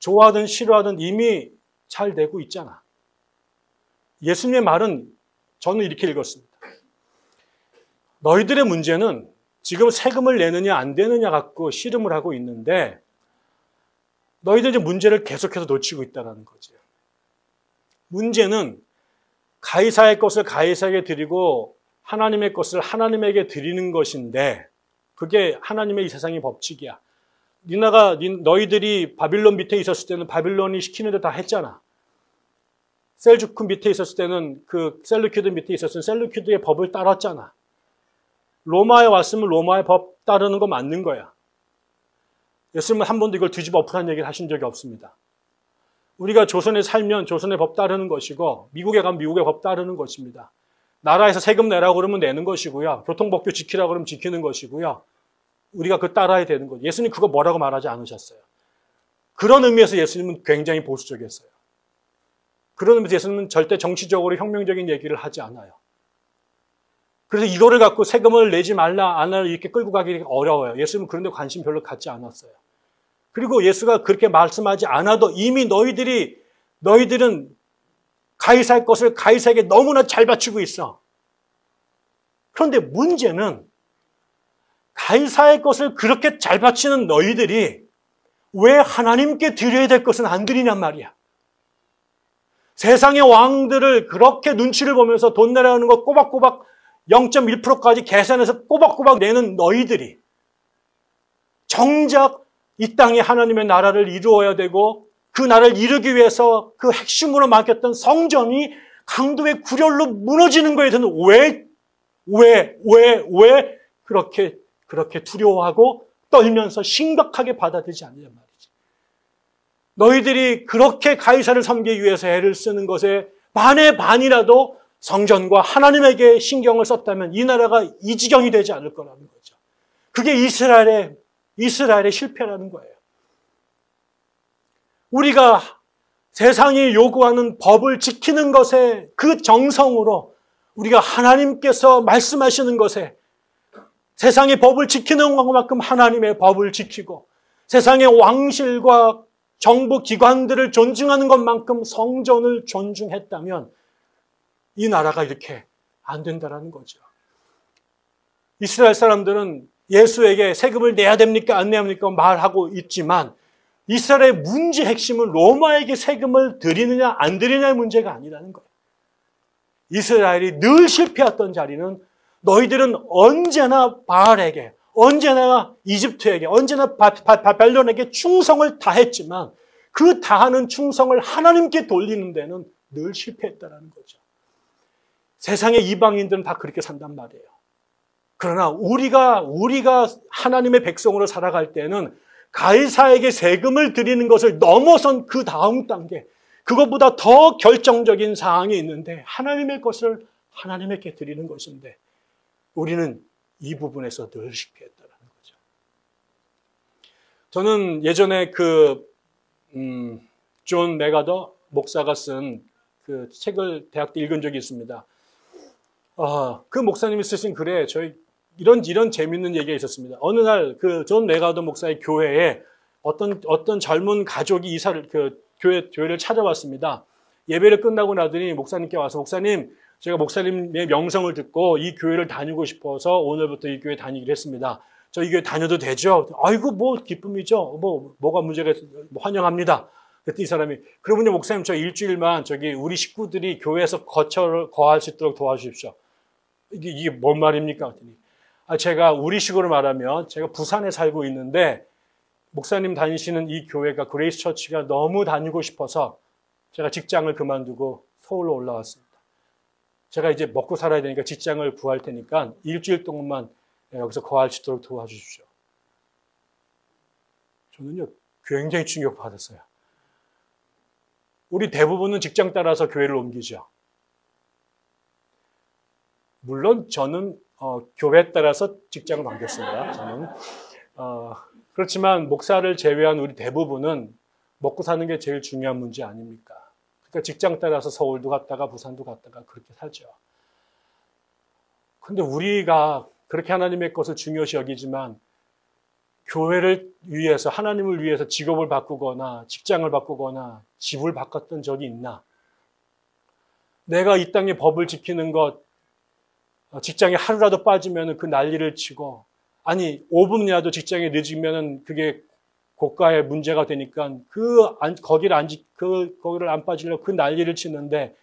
좋아하든 싫어하든 이미 잘 내고 있잖아. 예수님의 말은 저는 이렇게 읽었습니다. 너희들의 문제는 지금 세금을 내느냐 안 내느냐 갖고 씨름을 하고 있는데 너희들이 문제를 계속해서 놓치고 있다는 거죠. 문제는 가이사의 것을 가이사에게 드리고 하나님의 것을 하나님에게 드리는 것인데 그게 하나님의 이 세상의 법칙이야. 너희들이 바빌론 밑에 있었을 때는 바빌론이 시키는 데 다 했잖아. 셀주크 밑에 있었을 때는 그 셀루키드 밑에 있었으면 셀루키드의 법을 따랐잖아. 로마에 왔으면 로마의 법 따르는 거 맞는 거야. 예수님은 한 번도 이걸 뒤집어 엎으라는 얘기를 하신 적이 없습니다. 우리가 조선에 살면 조선의 법 따르는 것이고 미국에 가면 미국의 법 따르는 것입니다. 나라에서 세금 내라고 그러면 내는 것이고요. 교통법규 지키라고 그러면 지키는 것이고요. 우리가 그 따라야 되는 거죠. 예수님 그거 뭐라고 말하지 않으셨어요. 그런 의미에서 예수님은 굉장히 보수적이었어요. 그런 의미에서 예수님은 절대 정치적으로 혁명적인 얘기를 하지 않아요. 그래서 이거를 갖고 세금을 내지 말라, 안 할라 이렇게 끌고 가기 어려워요. 예수님은 그런 데 관심 별로 갖지 않았어요. 그리고 예수가 그렇게 말씀하지 않아도 이미 너희들은 가이사의 것을 가이사에게 너무나 잘 바치고 있어. 그런데 문제는 가이사의 것을 그렇게 잘 바치는 너희들이 왜 하나님께 드려야 될 것은 안 드리냔 말이야. 세상의 왕들을 그렇게 눈치를 보면서 돈 내라는 거 꼬박꼬박 0.1%까지 계산해서 꼬박꼬박 내는 너희들이 정작 이 땅에 하나님의 나라를 이루어야 되고 그 나라를 이루기 위해서 그 핵심으로 맡겼던 성전이 강도의 굴혈로 무너지는 거에 대해서는 왜 그렇게 두려워하고 떨면서 심각하게 받아들이지 않느냐 말이지. 너희들이 그렇게 가이사를 섬기기 위해서 애를 쓰는 것에 반의 반이라도 성전과 하나님에게 신경을 썼다면 이 나라가 이 지경이 되지 않을 거라는 거죠. 그게 이스라엘의 실패라는 거예요. 우리가 세상이 요구하는 법을 지키는 것에 그 정성으로 우리가 하나님께서 말씀하시는 것에 세상의 법을 지키는 것만큼 하나님의 법을 지키고 세상의 왕실과 정부 기관들을 존중하는 것만큼 성전을 존중했다면 이 나라가 이렇게 안 된다는 거죠. 이스라엘 사람들은 예수에게 세금을 내야 됩니까? 안 내야 됩니까? 말하고 있지만 이스라엘의 문제 핵심은 로마에게 세금을 드리느냐 안 드리느냐의 문제가 아니라는 거예요. 이스라엘이 늘 실패했던 자리는 너희들은 언제나 바알에게, 언제나 이집트에게, 언제나 바벨론에게 충성을 다했지만 그 다하는 충성을 하나님께 돌리는 데는 늘 실패했다는 거죠. 세상의 이방인들은 다 그렇게 산단 말이에요. 그러나 우리가 하나님의 백성으로 살아갈 때는 가이사에게 세금을 드리는 것을 넘어선 그 다음 단계, 그것보다 더 결정적인 사항이 있는데 하나님의 것을 하나님에게 드리는 것인데 우리는 이 부분에서 늘 실패했다는 거죠. 저는 예전에 존 맥아더 목사가 쓴 그 책을 대학 때 읽은 적이 있습니다. 그 목사님이 쓰신 글에 이런 재밌는 얘기가 있었습니다. 어느 날 그 존 맥아더 목사의 교회에 어떤 젊은 가족이 교회를 찾아왔습니다. 예배를 끝나고 나더니 목사님께 와서 목사님, 제가 목사님의 명성을 듣고 이 교회를 다니고 싶어서 오늘부터 이 교회 다니기로 했습니다. 저 이 교회 다녀도 되죠? 아이고 뭐 기쁨이죠. 뭐가 문제가 있어요? 환영합니다. 그랬더니 이 사람이 그러면요 목사님 저 일주일만 저기 우리 식구들이 교회에서 거할 수 있도록 도와주십시오. 이게 뭔 말입니까? 그랬더니 제가 우리식으로 말하면 제가 부산에 살고 있는데 목사님 다니시는 이 교회가 그레이스 처치가 너무 다니고 싶어서 제가 직장을 그만두고 서울로 올라왔습니다. 제가 이제 먹고 살아야 되니까 직장을 구할 테니까 일주일 동안만 여기서 거할 수 있도록 도와주십시오. 저는요 굉장히 충격받았어요. 우리 대부분은 직장 따라서 교회를 옮기죠. 물론 저는 교회 따라서 직장을 바뀌었습니다. 저는 그렇지만 목사를 제외한 우리 대부분은 먹고 사는 게 제일 중요한 문제 아닙니까? 그러니까 직장 따라서 서울도 갔다가 부산도 갔다가 그렇게 살죠. 근데 우리가 그렇게 하나님의 것을 중요시 여기지만 교회를 위해서 하나님을 위해서 직업을 바꾸거나 직장을 바꾸거나 집을 바꿨던 적이 있나? 내가 이 땅의 법을 지키는 것 직장에 하루라도 빠지면 그 난리를 치고 아니 5분이라도 직장에 늦으면 그게 고가의 문제가 되니까 거기를 안 빠지려고 그 난리를 치는데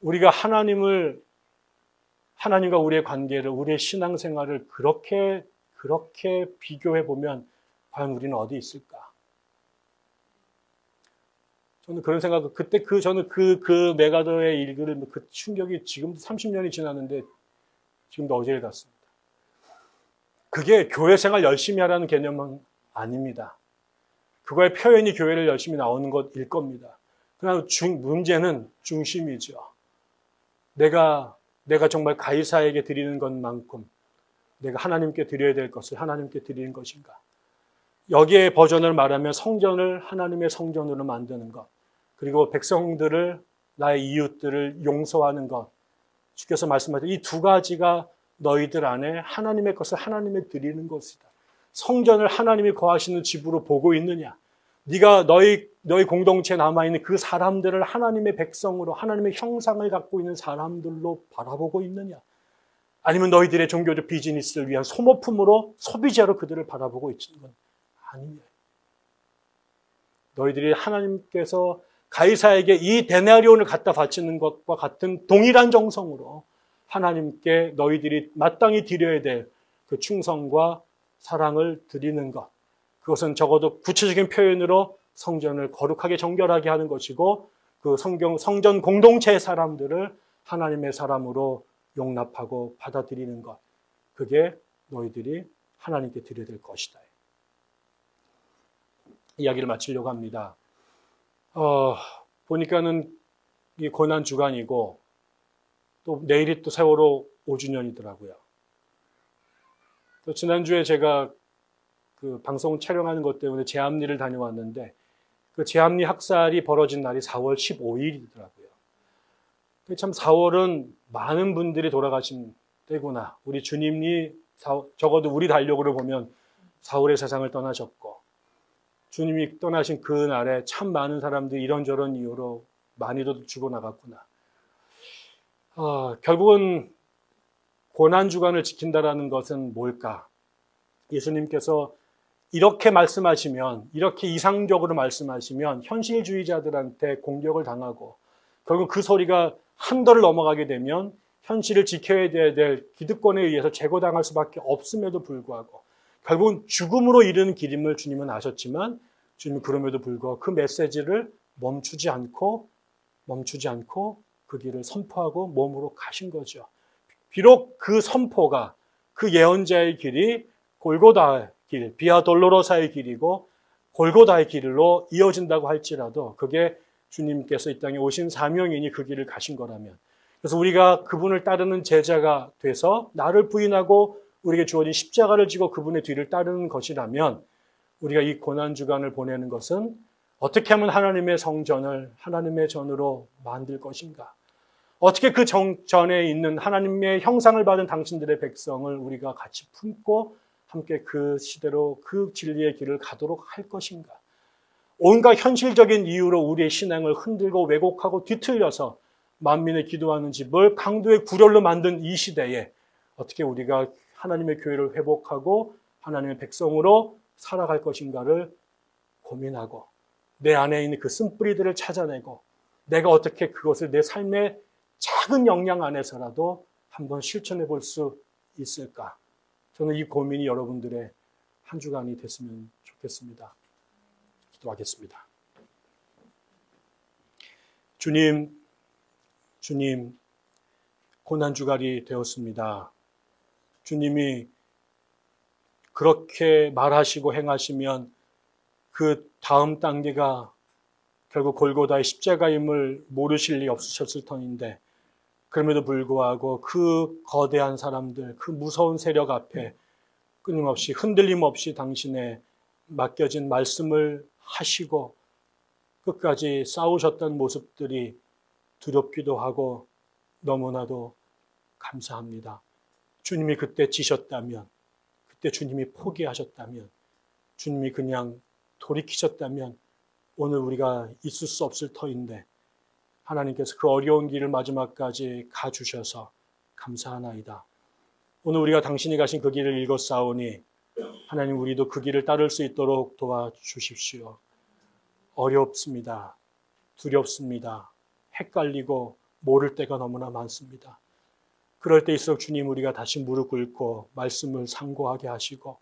우리가 하나님과 우리의 관계를 우리의 신앙생활을 그렇게 비교해 보면 과연 우리는 어디 있을까? 저는 그런 생각 그때 저는 그 메가더의 일들을 그 충격이 지금도 30년이 지났는데 지금도 어제를 같습니다. 그게 교회 생활 열심히 하라는 개념은 아닙니다. 그거의 표현이 교회를 열심히 나오는 것일 겁니다. 그러나 문제는 중심이죠. 내가 정말 가이사에게 드리는 것만큼 내가 하나님께 드려야 될 것을 하나님께 드리는 것인가. 여기에 버전을 말하면 성전을 하나님의 성전으로 만드는 것. 그리고 백성들을 나의 이웃들을 용서하는 것. 주께서 말씀하신 이 두 가지가 너희들 안에 하나님의 것을 하나님께 드리는 것이다. 성전을 하나님이 거하시는 집으로 보고 있느냐? 네가 너희 공동체에 남아있는 그 사람들을 하나님의 백성으로 하나님의 형상을 갖고 있는 사람들로 바라보고 있느냐? 아니면 너희들의 종교적 비즈니스를 위한 소모품으로 소비자로 그들을 바라보고 있는 건 아니냐? 너희들이 하나님께서 가이사에게 이 데나리온을 갖다 바치는 것과 같은 동일한 정성으로 하나님께 너희들이 마땅히 드려야 될 그 충성과 사랑을 드리는 것. 그것은 적어도 구체적인 표현으로 성전을 거룩하게 정결하게 하는 것이고 그 성전 공동체의 사람들을 하나님의 사람으로 용납하고 받아들이는 것. 그게 너희들이 하나님께 드려야 될 것이다. 이야기를 마치려고 합니다. 보니까는 이 고난 주간이고 또 내일이 또 세월호 5주년이더라고요. 또 지난주에 제가 그 방송 촬영하는 것 때문에 제암리를 다녀왔는데 그 제암리 학살이 벌어진 날이 4월 15일이더라고요. 참 4월은 많은 분들이 돌아가신 때구나. 우리 주님이 적어도 우리 달력으로 보면 4월에 세상을 떠나셨고 주님이 떠나신 그 날에 참 많은 사람들이 이런저런 이유로 많이도 죽어나갔구나. 결국은 고난주간을 지킨다라는 것은 뭘까? 예수님께서 이렇게 말씀하시면, 이렇게 이상적으로 말씀하시면 현실주의자들한테 공격을 당하고 결국 그 소리가 한도를 넘어가게 되면 현실을 지켜야 될 기득권에 의해서 제거당할 수밖에 없음에도 불구하고 결국은 죽음으로 이르는 길임을 주님은 아셨지만 주님은 그럼에도 불구하고 그 메시지를 멈추지 않고 그 길을 선포하고 몸으로 가신 거죠. 비록 그 선포가 그 예언자의 길이 골고다의 길, 비아 돌로로사의 길이고 골고다의 길로 이어진다고 할지라도 그게 주님께서 이 땅에 오신 사명이니 그 길을 가신 거라면 그래서 우리가 그분을 따르는 제자가 돼서 나를 부인하고 우리에게 주어진 십자가를 지고 그분의 뒤를 따르는 것이라면 우리가 이 고난주간을 보내는 것은 어떻게 하면 하나님의 성전을 하나님의 전으로 만들 것인가? 어떻게 그 전에 있는 하나님의 형상을 받은 당신들의 백성을 우리가 같이 품고 함께 그 시대로 그 진리의 길을 가도록 할 것인가? 온갖 현실적인 이유로 우리의 신앙을 흔들고 왜곡하고 뒤틀려서 만민의 기도하는 집을 강도의 구렬로 만든 이 시대에 어떻게 우리가 하나님의 교회를 회복하고 하나님의 백성으로 살아갈 것인가를 고민하고 내 안에 있는 그 쓴뿌리들을 찾아내고 내가 어떻게 그것을 내 삶의 작은 역량 안에서라도 한번 실천해 볼 수 있을까? 저는 이 고민이 여러분들의 한 주간이 됐으면 좋겠습니다. 기도하겠습니다. 주님, 고난주간이 되었습니다. 주님이 그렇게 말하시고 행하시면 그 다음 단계가 결국 골고다의 십자가임을 모르실 리 없으셨을 터인데 그럼에도 불구하고 그 거대한 사람들, 그 무서운 세력 앞에 끊임없이 흔들림 없이 당신의 맡겨진 말씀을 하시고 끝까지 싸우셨던 모습들이 두렵기도 하고 너무나도 감사합니다. 주님이 그때 지셨다면, 그때 주님이 포기하셨다면, 주님이 그냥 돌이키셨다면 오늘 우리가 있을 수 없을 터인데 하나님께서 그 어려운 길을 마지막까지 가주셔서 감사하나이다. 오늘 우리가 당신이 가신 그 길을 읽었사오니 하나님 우리도 그 길을 따를 수 있도록 도와주십시오. 어렵습니다. 두렵습니다. 헷갈리고 모를 때가 너무나 많습니다. 그럴 때일수록 주님 우리가 다시 무릎 꿇고 말씀을 상고하게 하시고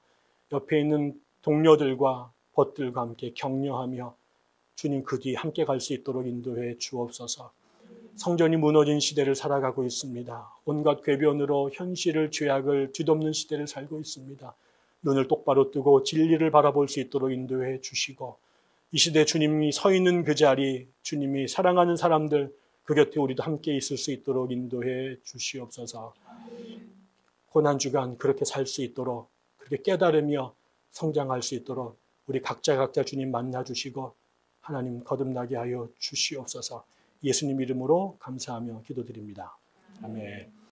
옆에 있는 동료들과 벗들과 함께 격려하며 주님 그 뒤 함께 갈 수 있도록 인도해 주옵소서. 성전이 무너진 시대를 살아가고 있습니다. 온갖 궤변으로 현실을 죄악을 뒤덮는 시대를 살고 있습니다. 눈을 똑바로 뜨고 진리를 바라볼 수 있도록 인도해 주시고 이 시대 주님이 서 있는 그 자리, 주님이 사랑하는 사람들 그 곁에 우리도 함께 있을 수 있도록 인도해 주시옵소서. 고난주간 그렇게 살 수 있도록 그렇게 깨달으며 성장할 수 있도록 우리 각자 주님 만나주시고 하나님 거듭나게 하여 주시옵소서. 예수님 이름으로 감사하며 기도드립니다. 아멘.